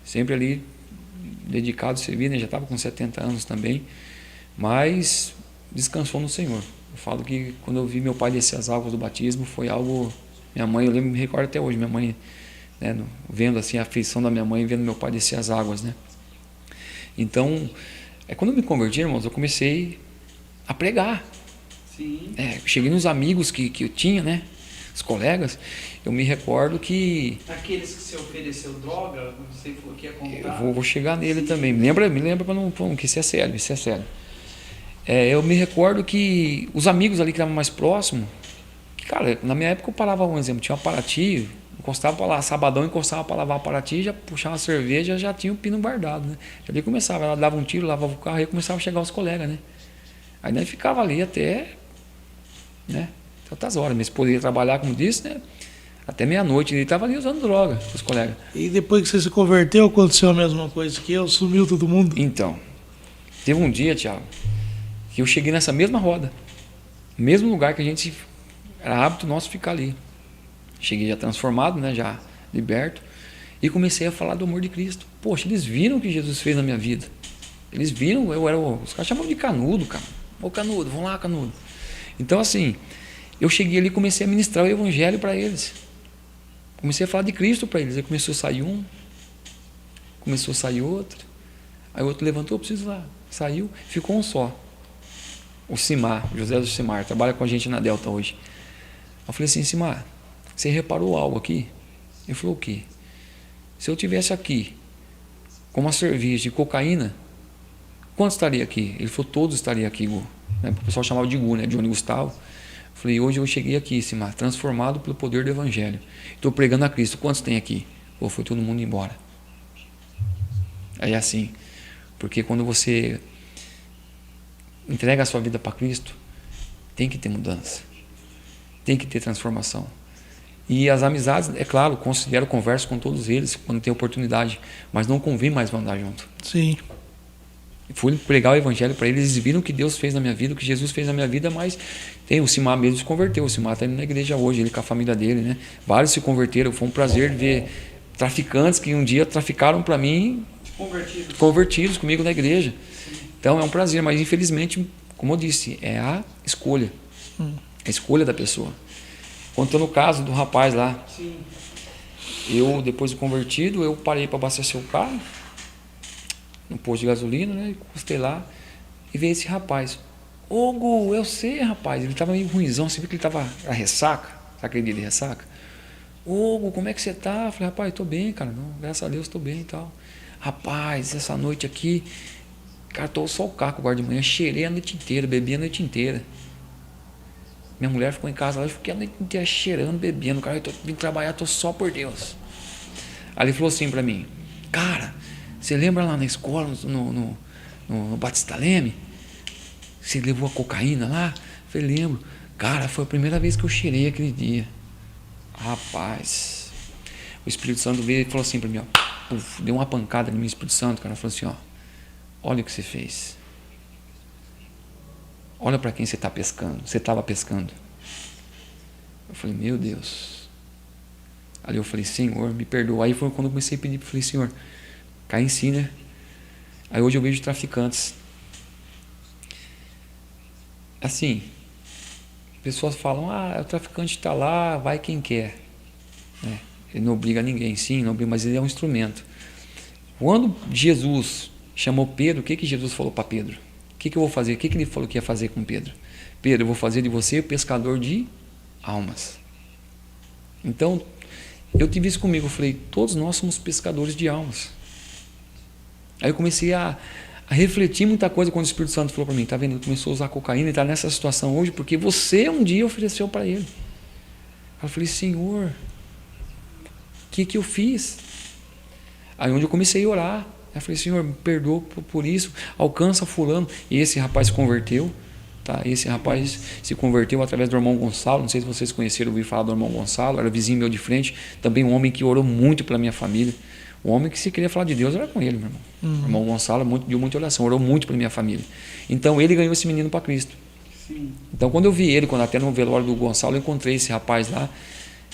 sempre ali dedicado a servir, né? Já estava com 70 anos também, mas descansou no Senhor. Eu falo que quando eu vi meu pai descer as águas do batismo, foi algo... Minha mãe, eu me recordo até hoje, minha mãe, né, vendo assim a aflição da minha mãe, vendo meu pai descer as águas, né? Então, quando eu me converti, irmãos, eu comecei a pregar. Sim. Cheguei nos amigos que eu tinha, né? Os colegas, eu me recordo que... Aqueles que se ofereceu droga, você falou que ia contar. Eu vou chegar nele. Sim. Também. Me lembra para não... que isso é sério, eu me recordo que os amigos ali que estavam mais próximos, que, cara, na minha época eu parava, um exemplo, tinha uma Paraty, encostava para lá, sabadão encostava para lavar a Paraty, já puxava uma cerveja, já tinha o pino guardado, né? Ali começava, ela dava um tiro, lavava o carro, aí começava a chegar os colegas, né? Aí nós ficava ali até, né? Tantas horas, minha esposa ia trabalhar, como disse, né? Até meia-noite. Ele estava ali usando droga com os colegas. E depois que você se converteu, aconteceu a mesma coisa que eu? Sumiu todo mundo? Então, teve um dia, Thiago, que eu cheguei nessa mesma roda. Mesmo lugar que a gente... Era hábito nosso ficar ali. Cheguei já transformado, né? Já liberto. E comecei a falar do amor de Cristo. Poxa, eles viram o que Jesus fez na minha vida. Eles viram, os caras chamavam de canudo, cara. Ô canudo, vamos lá, canudo. Então, assim, eu cheguei ali e comecei a ministrar o evangelho para eles. Comecei a falar de Cristo para eles. Aí começou a sair um, começou a sair outro. Aí o outro levantou, preciso lá. Saiu, ficou um só. O Simar, José do Simar, trabalha com a gente na Delta hoje. Eu falei assim, Simar, você reparou algo aqui? Ele falou, o quê? Se eu tivesse aqui com uma cerveja de cocaína, quantos estaria aqui? Ele falou, todos estariam aqui, Gu. O pessoal chamava de Gu, né? Johnny Gustavo. Eu falei, hoje eu cheguei aqui, Simar, transformado pelo poder do Evangelho. Estou pregando a Cristo. Quantos tem aqui? Pô, foi todo mundo embora. Aí é assim, porque quando você entrega a sua vida para Cristo, tem que ter mudança. Tem que ter transformação. E as amizades, é claro, considero, converso com todos eles quando tem oportunidade, mas não convém mais andar junto. Sim. Fui pregar o evangelho para eles, eles viram o que Deus fez na minha vida, o que Jesus fez na minha vida, mas tem o Simar mesmo se converteu, o Simar está indo na igreja hoje, ele com a família dele, né? Vários se converteram, foi um prazer ver traficantes que um dia traficaram para mim, convertidos comigo na igreja. Então é um prazer, mas infelizmente, como eu disse, é a escolha, a escolha da pessoa. Contando o caso do rapaz lá, eu depois de convertido, eu parei para abastecer o carro, no posto de gasolina, né? Encostei lá e veio esse rapaz. Ô Gu, eu sei, rapaz. Ele estava meio ruimzão, você viu que ele estava a ressaca? Sabe aquele dia de ressaca? Ô Gu, como é que você tá? Eu falei, rapaz, tô bem, cara. Não, graças a Deus, tô bem e tal. Rapaz, essa noite aqui, cara, tô só o carro agora de manhã, cheirei a noite inteira, bebi a noite inteira. Minha mulher ficou em casa lá, eu fiquei a noite inteira cheirando, bebendo. Cara, eu tô vindo trabalhar, tô só por Deus. Aí ele falou assim pra mim, cara, você lembra lá na escola, no Batista Leme? Você levou a cocaína lá? Eu falei, lembro. Cara, foi a primeira vez que eu cheirei aquele dia. Rapaz, o Espírito Santo veio e falou assim para mim, ó, uf, deu uma pancada no meu Espírito Santo, cara, falou assim, ó, olha o que você fez. Olha para quem você está pescando. Você estava pescando. Eu falei, meu Deus. Ali eu falei, Senhor, me perdoa. Aí foi quando eu comecei a pedir, falei, Senhor, cai em si, né? Aí hoje eu vejo traficantes. Assim, pessoas falam, o traficante está lá, vai quem quer. Ele não obriga ninguém, sim, não obriga, mas ele é um instrumento. Quando Jesus chamou Pedro, o que Jesus falou para Pedro? O que eu vou fazer? O que ele falou que ia fazer com Pedro? Pedro, eu vou fazer de você pescador de almas. Então, eu tive isso comigo, eu falei, todos nós somos pescadores de almas. Aí eu comecei a refletir muita coisa quando o Espírito Santo falou para mim, tá vendo? Ele começou a usar cocaína e está nessa situação hoje porque você um dia ofereceu para ele. Aí eu falei, Senhor, o que eu fiz? Aí onde eu comecei a orar, eu falei, Senhor, me perdoa por isso, alcança fulano. E esse rapaz se converteu, tá? Esse rapaz se converteu através do irmão Gonçalo, não sei se vocês conheceram, ouvi falar do irmão Gonçalo, era vizinho meu de frente, também um homem que orou muito pela minha família. O homem que se queria falar de Deus era com ele, meu irmão. O irmão Gonçalo deu muita oração, orou muito pela minha família. Então ele ganhou esse menino para Cristo. Sim. Então quando eu vi ele, quando até no velório do Gonçalo, eu encontrei esse rapaz lá,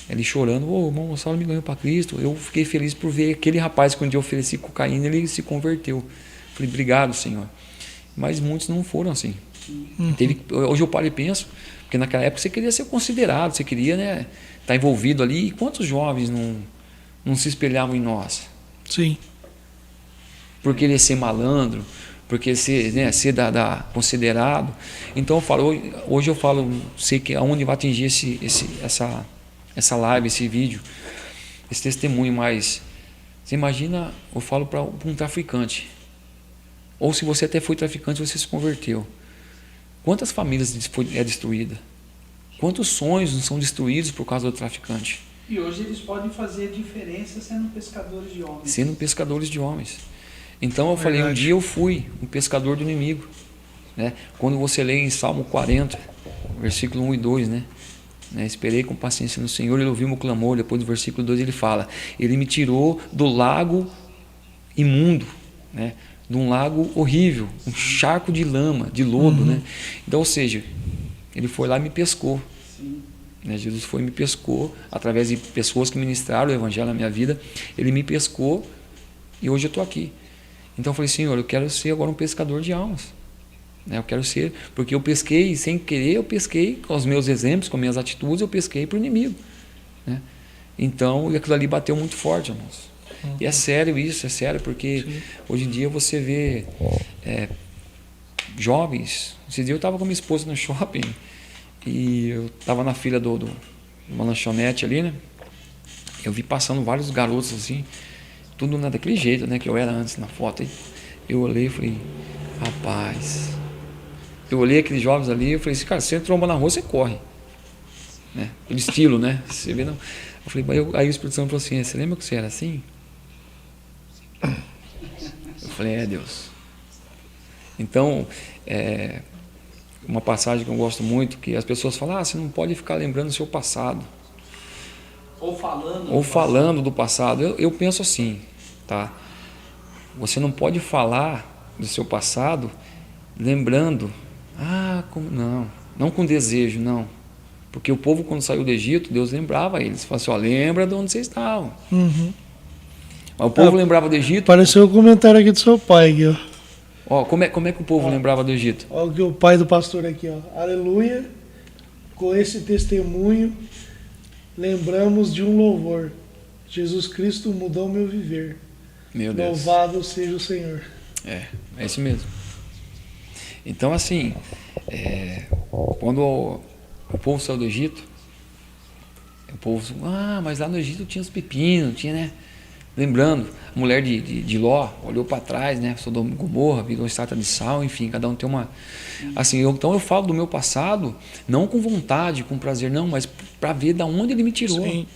ele chorando, o irmão Gonçalo me ganhou para Cristo. Eu fiquei feliz por ver aquele rapaz que um dia eu ofereci cocaína, ele se converteu. Falei, obrigado, Senhor. Mas muitos não foram assim. Hoje eu paro e penso, porque naquela época você queria ser considerado, você queria, né, estar envolvido ali. E quantos jovens não se espelhavam em nós? Sim. Por querer ser malandro, por querer ser, né, ser considerado. Então eu falo, hoje eu falo, sei que aonde vai atingir essa live, esse vídeo, esse testemunho, mas você imagina, eu falo para um traficante, ou se você até foi traficante, você se converteu. Quantas famílias é destruída? Quantos sonhos não são destruídos por causa do traficante? E hoje eles podem fazer diferença sendo pescadores de homens. Sendo pescadores de homens. Então eu falei, um dia eu fui um pescador do inimigo. Né? Quando você lê em Salmo 40, versículo 1 e 2, né? né? Esperei com paciência no Senhor, Ele ouviu meu clamor. Depois do versículo 2 ele fala: Ele me tirou do lago imundo, né? De um lago horrível, um charco de lama, de lodo, né? Então, ou seja, Ele foi lá e me pescou. Né? Jesus foi e me pescou, através de pessoas que ministraram o Evangelho na minha vida. Ele me pescou e hoje eu estou aqui. Então eu falei: Senhor, eu quero ser agora um pescador de almas. Né? Eu quero ser, porque eu pesquei sem querer, eu pesquei com os meus exemplos, com as minhas atitudes, eu pesquei para o inimigo. Né? Então, aquilo ali bateu muito forte, irmãos. E é sério isso, é sério, porque hoje em dia você vê jovens. Esse dia eu estava com minha esposa no shopping e eu estava na fila de uma lanchonete ali, né? Eu vi passando vários garotos assim, tudo daquele jeito, né, que eu era antes na foto. Eu olhei e falei: rapaz, eu olhei aqueles jovens ali e eu falei assim: cara, se você tromba na rua, você corre, né? Pelo estilo, né? Você vê, não. Eu falei: aí o Espírito Santo falou assim: você lembra que você era assim? Eu falei: Deus. Então, uma passagem que eu gosto muito, que as pessoas falam: você não pode ficar lembrando do seu passado. Ou falando do passado. Eu penso assim, tá? Você não pode falar do seu passado lembrando, não com desejo, não. Porque o povo, quando saiu do Egito, Deus lembrava eles. Falava assim: lembra de onde vocês estavam. Mas o povo lembrava do Egito. Apareceu o comentário aqui do seu pai aqui, ó. Como é que o povo lembrava do Egito? Olha o que o pai do pastor aqui, ó. Aleluia. Com esse testemunho, lembramos de um louvor. Jesus Cristo mudou meu viver. Meu Deus. Louvado seja o Senhor. É isso mesmo. Então, assim, quando o povo saiu do Egito, o povo, mas lá no Egito tinha os pepinos, tinha, né? Lembrando, a mulher de Ló olhou para trás, né? Sodoma e Gomorra, virou estátua de sal, enfim, cada um tem uma. Assim, então eu falo do meu passado, não com vontade, com prazer, não, mas para ver de onde Ele me tirou. Sim.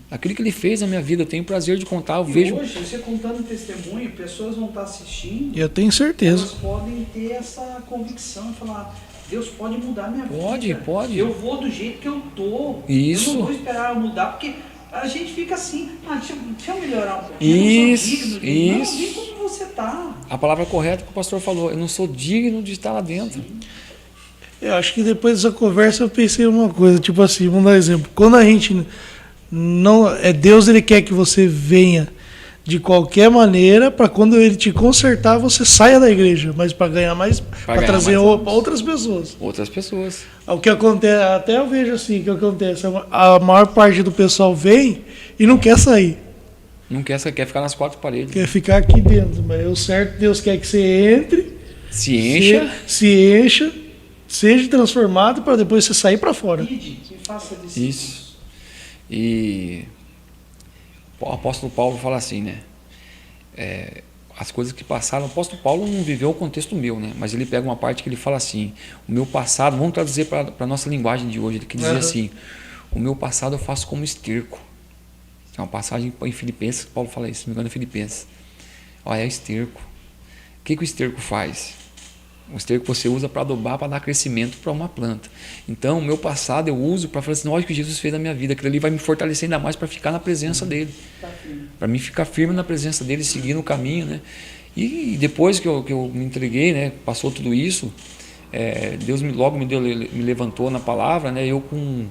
Aquilo que Ele fez na minha vida, eu tenho prazer de contar. Eu e vejo. Hoje, você contando testemunho, pessoas vão estar assistindo. Eu tenho certeza. Elas podem ter essa convicção e falar: Deus pode mudar minha vida. Pode. Eu vou do jeito que eu tô. Isso. Eu não vou esperar eu mudar, porque a gente fica assim: deixa eu melhorar um pouquinho. Isso. Não, vem como você tá. A palavra correta que o pastor falou: eu não sou digno de estar lá dentro. Sim. Eu acho que depois dessa conversa eu pensei uma coisa, tipo assim, vamos dar um exemplo. Quando a gente não. Deus, Ele quer que você venha de qualquer maneira, para quando Ele te consertar, você saia da igreja, mas para ganhar mais, para trazer outras pessoas. Outras pessoas. O que acontece, até eu vejo assim, o que acontece, a maior parte do pessoal vem e não quer sair. Não quer ficar nas quatro paredes. Quer ficar aqui dentro, mas o certo, Deus quer que você entre, Se encha. se encha, seja transformado para depois você sair para fora. E faça discípulos. Isso. E o apóstolo Paulo fala assim, né? As coisas que passaram, o apóstolo Paulo não viveu o contexto meu, né? Mas ele pega uma parte que ele fala assim: o meu passado, vamos traduzir para a nossa linguagem de hoje, ele que dizia assim: o meu passado eu faço como esterco. É uma passagem em Filipenses, Paulo fala isso, se não me engano, é Filipenses. Olha, é esterco. O que o esterco faz? O esterco você usa para adubar, para dar crescimento para uma planta. Então, o meu passado eu uso para falar assim: olha o que Jesus fez na minha vida. Aquilo ali vai me fortalecer ainda mais para ficar na presença dele. Para mim ficar firme na presença dele, seguir no caminho, né? E depois que eu me entreguei, né? Passou tudo isso, Deus logo me levantou na palavra, né? Eu com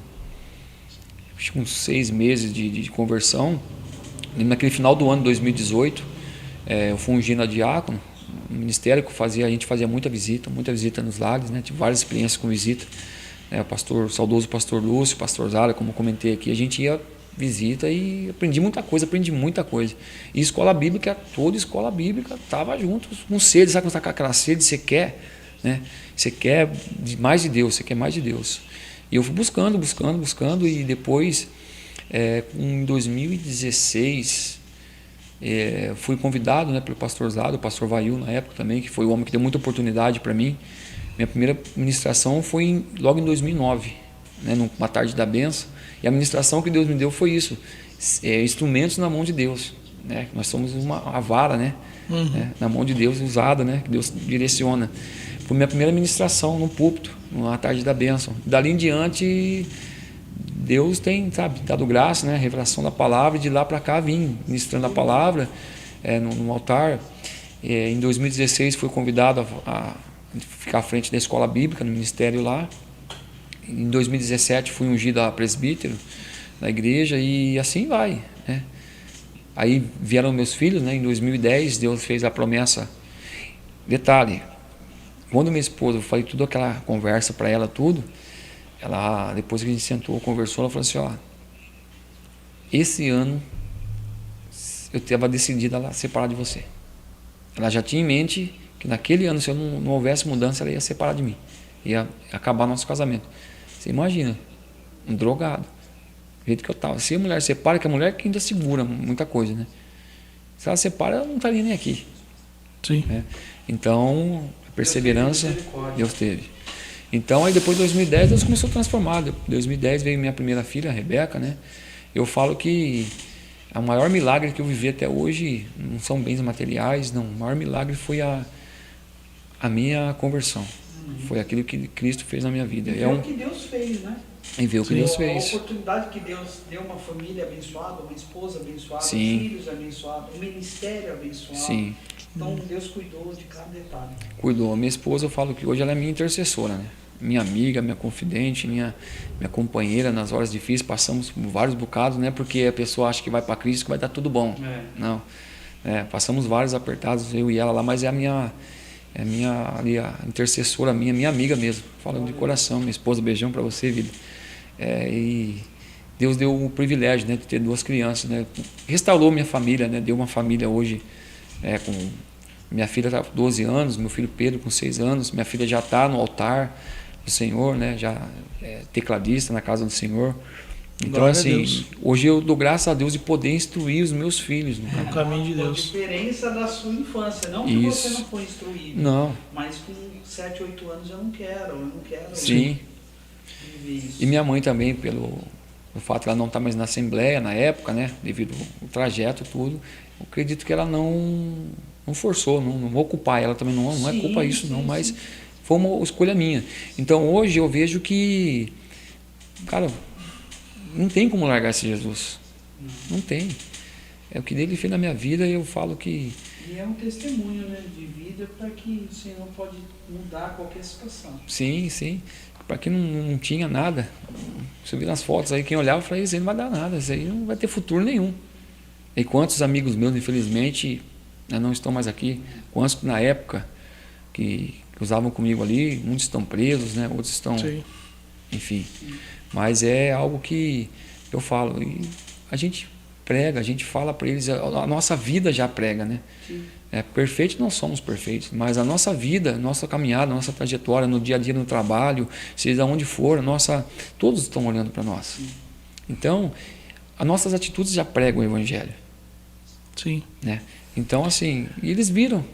6 meses de conversão, naquele final do ano de 2018, eu fui ungido a diácono. No ministério que a gente fazia muita visita nos lares, né? Tive várias experiências com visita. O saudoso pastor Lúcio, pastor Zara, como eu comentei aqui, a gente ia visita e aprendi muita coisa. E escola bíblica, toda escola bíblica estava junto com sede, sabe quando está com aquela sede, você quer, né? Você quer mais de Deus, você quer mais de Deus. E eu fui buscando, e depois, em 2016, fui convidado, né, pelo pastor Zado, o pastor Vail na época também, que foi o homem que deu muita oportunidade para mim. Minha primeira ministração foi logo em 2009, né, numa tarde da benção, e a ministração que Deus me deu foi isso: instrumentos na mão de Deus, né? Nós somos a vara, né, na mão de Deus usada, né, que Deus direciona. Foi minha primeira ministração no púlpito, na tarde da bênção. Dali em diante, Deus tem, sabe, dado graça, né? Revelação da palavra, e de lá para cá vim ministrando a palavra no altar. Em 2016 fui convidado a ficar à frente da escola bíblica, no ministério lá. Em 2017 fui ungido a presbítero na igreja e assim vai, né? Aí vieram meus filhos, né? Em 2010 Deus fez a promessa. Detalhe, quando minha esposa, eu falei tudo aquela conversa para ela, tudo, ela, depois que a gente sentou, conversou, ela falou assim, ó, esse ano eu estava decidida a separar de você. Ela já tinha em mente que naquele ano, se eu não houvesse mudança, ela ia separar de mim, ia acabar nosso casamento. Você imagina, um drogado, do jeito que eu estava. Se a mulher separa, que a mulher que ainda segura muita coisa, né? Se ela separa, ela não estaria nem aqui. Sim. Né? Então, a perseverança, Deus teve. Então, aí depois de 2010, Deus começou a transformar. Em 2010 veio minha primeira filha, a Rebeca, né? Eu falo que o maior milagre que eu vivi até hoje não são bens materiais, não. O maior milagre foi a minha conversão. Foi aquilo que Cristo fez na minha vida. E o que Deus fez, né? E ver o que Deus fez. A oportunidade que Deus deu, uma família abençoada, uma esposa abençoada, Sim. filhos abençoados, um ministério abençoado. Sim. Então Deus cuidou de cada detalhe. Cuidou. Minha esposa, eu falo que hoje ela é minha intercessora, né? Minha amiga, minha confidente, minha companheira nas horas difíceis. Passamos por vários bocados, né? Porque a pessoa acha que vai para Cristo que vai dar tudo bom. Não. Passamos vários apertados, eu e ela lá, mas é a minha ali, a intercessora minha amiga mesmo. Falando de coração, minha esposa, beijão para você, vida. E Deus deu o privilégio, né, de ter 2 crianças, né? Restaurou minha família, né? Deu uma família hoje com minha filha está com 12 anos, meu filho Pedro com 6 anos, minha filha já está no altar do Senhor, né? Já é tecladista na casa do Senhor. Então, assim, hoje eu dou graças a Deus de poder instruir os meus filhos no caminho de Deus. A diferença da sua infância, não que você não foi instruído, não. Mas com 7, 8 anos eu não quero Sim. viver isso. E minha mãe também, pelo fato de ela não estar mais na Assembleia na época, né? Devido ao trajeto, tudo, eu acredito que ela não forçou, não vou culpar ela também, não é culpa isso, não, mas foi uma escolha minha. Então hoje eu vejo que, cara, não tem como largar esse Jesus. Não tem. É o que ele fez na minha vida e eu falo que... E é um testemunho, né, de vida para que o Senhor pode mudar qualquer situação. Sim, sim. Para quem não tinha nada, você viu nas fotos aí, quem olhava falava, isso aí não vai dar nada, isso aí não vai ter futuro nenhum. E quantos amigos meus, infelizmente, não estão mais aqui, quantos na época que usavam comigo ali, muitos estão presos, né, outros estão... Sim. Enfim... Mas é algo que eu falo, e a gente prega, a gente fala para eles, a nossa vida já prega, né? Perfeitos não somos perfeitos, mas a nossa vida, nossa caminhada, nossa trajetória no dia a dia no trabalho, seja onde for, todos estão olhando para nós. Sim. Então, as nossas atitudes já pregam o Evangelho. Sim. Né? Então, assim, e eles viram.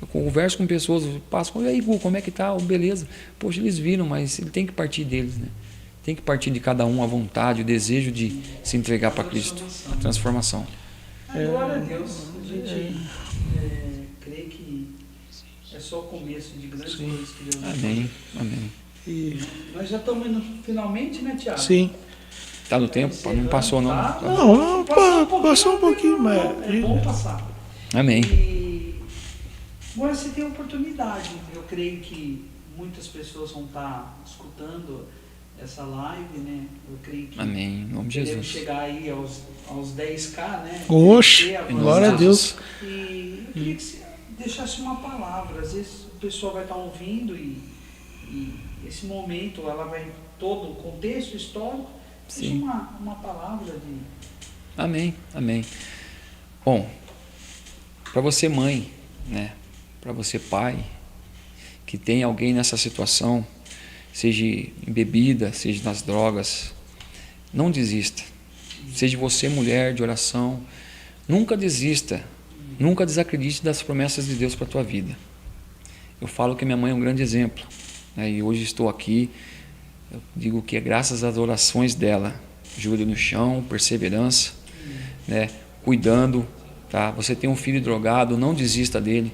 Eu converso com pessoas, passo, e aí, Gu, como é que tá? Beleza. Poxa, eles viram, mas ele tem que partir deles, né? Tem que partir de cada um a vontade, o desejo de se entregar para Cristo, a transformação. Glória a Deus. A gente crê que é só o começo de grandes coisas que Deus vai fazer. Amém, amém. E nós já estamos indo finalmente, né, Tiago? Sim. Está no tempo? Não passou, não? Não, passou um pouquinho, mas... É bom passar. Amém. E agora você tem oportunidade. Eu creio que muitas pessoas vão estar escutando essa live, né? Eu creio que amém, em nome de Jesus. Chegar aí aos 10K, né? Oxe, glória a Deus. E eu queria que você deixasse uma palavra. Às vezes o pessoal vai estar ouvindo e esse momento, ela vai todo o contexto histórico, deixa uma palavra de... Amém, amém. Bom, para você mãe, né? Para você pai, que tem alguém nessa situação, seja em bebida, seja nas drogas, não desista. Seja você mulher de oração, nunca desista, nunca desacredite das promessas de Deus para a tua vida. Eu falo que minha mãe é um grande exemplo, né? E hoje estou aqui, eu digo que é graças às orações dela, joelho no chão, perseverança, né? Cuidando, tá? Você tem um filho drogado, não desista dele.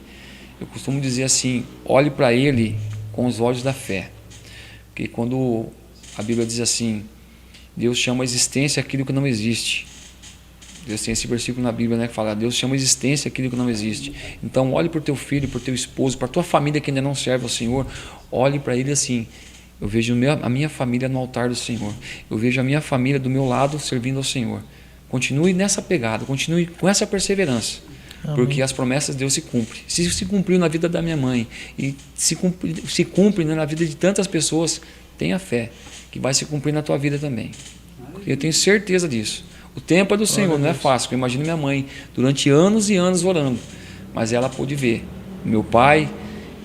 Eu costumo dizer assim, olhe para ele com os olhos da fé. Porque quando a Bíblia diz assim, Deus chama a existência aquilo que não existe. Deus tem esse versículo na Bíblia, né, que fala: Deus chama a existência aquilo que não existe. Então olhe para o teu filho, para o teu esposo, para a tua família que ainda não serve ao Senhor. Olhe para ele assim: eu vejo a minha família no altar do Senhor. Eu vejo a minha família do meu lado servindo ao Senhor. Continue nessa pegada, continue com essa perseverança. Amém. Porque as promessas de Deus se cumprem. Se cumpriu na vida da minha mãe e se cumpre na vida de tantas pessoas, tenha fé que vai se cumprir na tua vida também. Eu tenho certeza disso. O tempo é do Senhor, não é fácil. Eu imagino minha mãe durante anos e anos orando, mas ela pôde ver meu pai,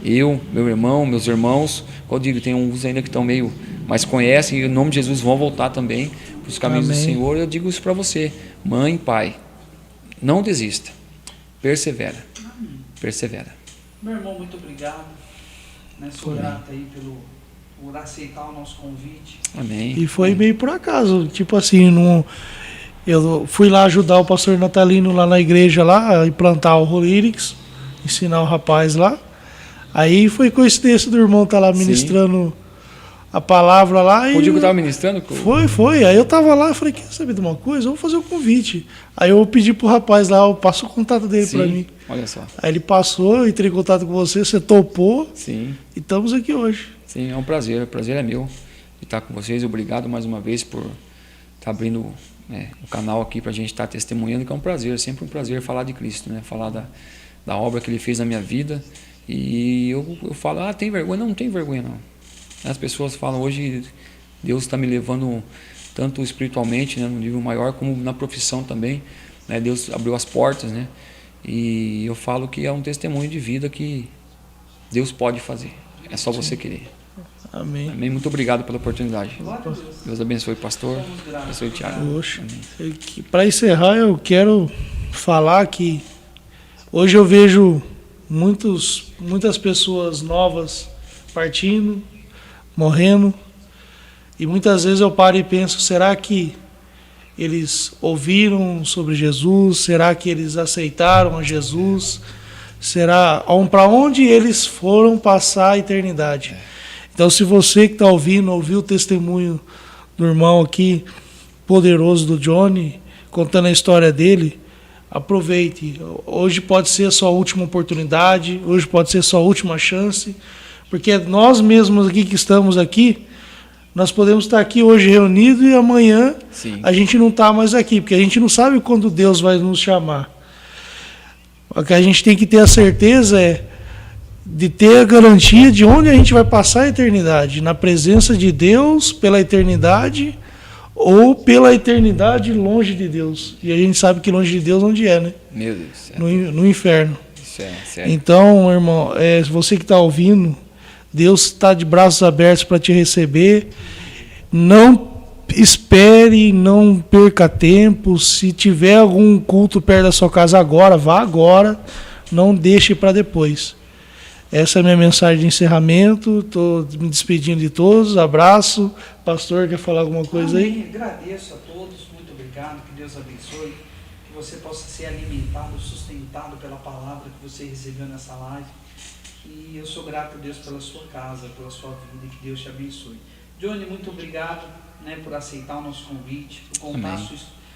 eu, meu irmão, meus irmãos. Como eu digo, tem uns ainda que estão meio, mas conhecem, e em nome de Jesus vão voltar também para os caminhos do Senhor. Eu digo isso para você, mãe, pai, não desista, persevera, persevera. Meu irmão, muito obrigado, sou grato aí por aceitar o nosso convite. Amém. E foi meio por acaso, tipo assim, eu fui lá ajudar o pastor Natalino lá na igreja, lá, implantar o Rolirix, ensinar o rapaz lá. Aí foi coincidência do irmão estar lá ministrando a palavra lá. O dia que eu estava ministrando? Foi. Aí eu estava lá e falei: quer saber de uma coisa? Eu vou fazer o convite. Aí eu pedi pro rapaz lá, eu passo o contato dele para mim. Olha só. Aí ele passou, eu entrei em contato com você topou. Sim. E estamos aqui hoje. Sim, é um prazer. O prazer é meu de estar com vocês. Obrigado mais uma vez por estar abrindo o canal aqui para a gente estar testemunhando, que é um prazer, sempre um prazer falar de Cristo, né? Falar da obra que Ele fez na minha vida. E eu falo: tem vergonha? Não tem vergonha, não. As pessoas falam: hoje Deus está me levando tanto espiritualmente, né, no nível maior, como na profissão também, né? Deus abriu as portas, né? E eu falo que é um testemunho de vida que Deus pode fazer. É só você querer. Amém. Amém. Muito obrigado pela oportunidade. Deus abençoe o pastor. Abençoe o Thiago. Para encerrar, eu quero falar que hoje eu vejo muitas pessoas novas partindo, morrendo, e muitas vezes eu paro e penso: será que eles ouviram sobre Jesus? Será que eles aceitaram a Jesus? Será para onde eles foram passar a eternidade? Então, se você que está ouvindo, ouviu o testemunho do irmão aqui, poderoso do Johnny, contando a história dele, aproveite. Hoje pode ser a sua última oportunidade, hoje pode ser a sua última chance, porque nós mesmos aqui que estamos aqui, nós podemos estar aqui hoje reunidos e amanhã a gente não está mais aqui, porque a gente não sabe quando Deus vai nos chamar. O que a gente tem que ter a certeza é de ter a garantia de onde a gente vai passar a eternidade, na presença de Deus pela eternidade ou pela eternidade longe de Deus. E a gente sabe que longe de Deus onde é, né? Meu Deus. No inferno. Isso é sério. Então, irmão, você que está ouvindo, Deus está de braços abertos para te receber. Não espere, não perca tempo. Se tiver algum culto perto da sua casa agora, vá agora. Não deixe para depois. Essa é a minha mensagem de encerramento. Estou me despedindo de todos. Abraço. Pastor, quer falar alguma coisa aí? Agradeço a todos. Muito obrigado. Que Deus abençoe. Que você possa ser alimentado, sustentado pela palavra que você recebeu nessa live. E eu sou grato a Deus pela sua casa, pela sua vida. Que Deus te abençoe. Johnny, muito obrigado, por aceitar o nosso convite, por contar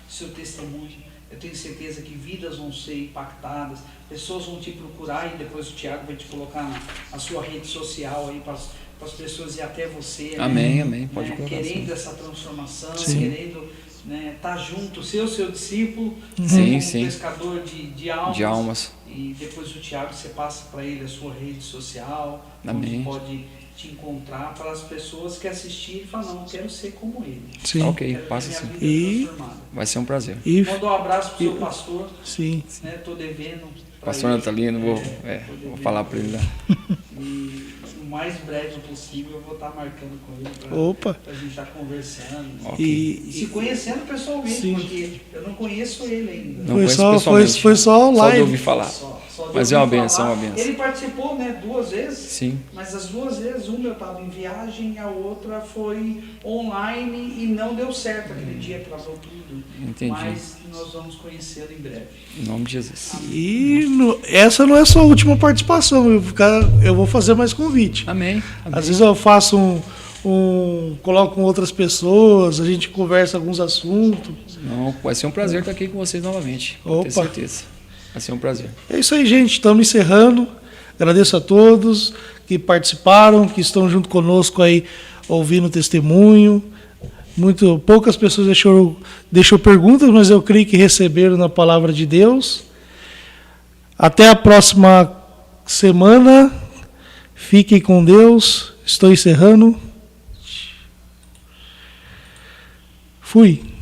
seu testemunho. Eu tenho certeza que vidas vão ser impactadas, pessoas vão te procurar e depois o Thiago vai te colocar na sua rede social aí para as pessoas ir até você. Amém, amém. Pode colocar. Querendo essa transformação, querendo estar junto, ser o seu discípulo, sim, como pescador de almas. De almas. E depois o Thiago, você passa para ele a sua rede social, amém. Onde pode te encontrar, para as pessoas que assistirem e falar: não, quero ser como ele. Sim. Ok, passa sim. E vai ser um prazer. Mandou um abraço para o seu pastor. Sim. Estou devendo. Pastor Natalino, vou falar para ele lá. E o mais breve possível eu vou estar marcando com ele para a gente estar conversando. Okay. E se conhecendo pessoalmente, porque eu não conheço ele ainda. Não foi só online. Só de ouvir falar. Mas é uma benção, uma benção. Ele participou 2 vezes, sim. Mas as 2 vezes, uma eu estava em viagem, a outra foi online e não deu certo aquele dia, atrasou tudo. Entendi. Mas nós vamos conhecê-lo em breve. Em nome de Jesus. E essa não é só a última participação, eu vou fazer mais convite. Amém. Às vezes eu faço coloco com outras pessoas, a gente conversa alguns assuntos. Não, vai ser um prazer estar aqui com vocês novamente. Opa. Tenho certeza. Vai ser um prazer. É isso aí, gente. Estamos encerrando. Agradeço a todos que participaram, que estão junto conosco aí ouvindo o testemunho. Poucas pessoas deixou perguntas, mas eu creio que receberam na palavra de Deus. Até a próxima semana. Fiquem com Deus. Estou encerrando. Fui.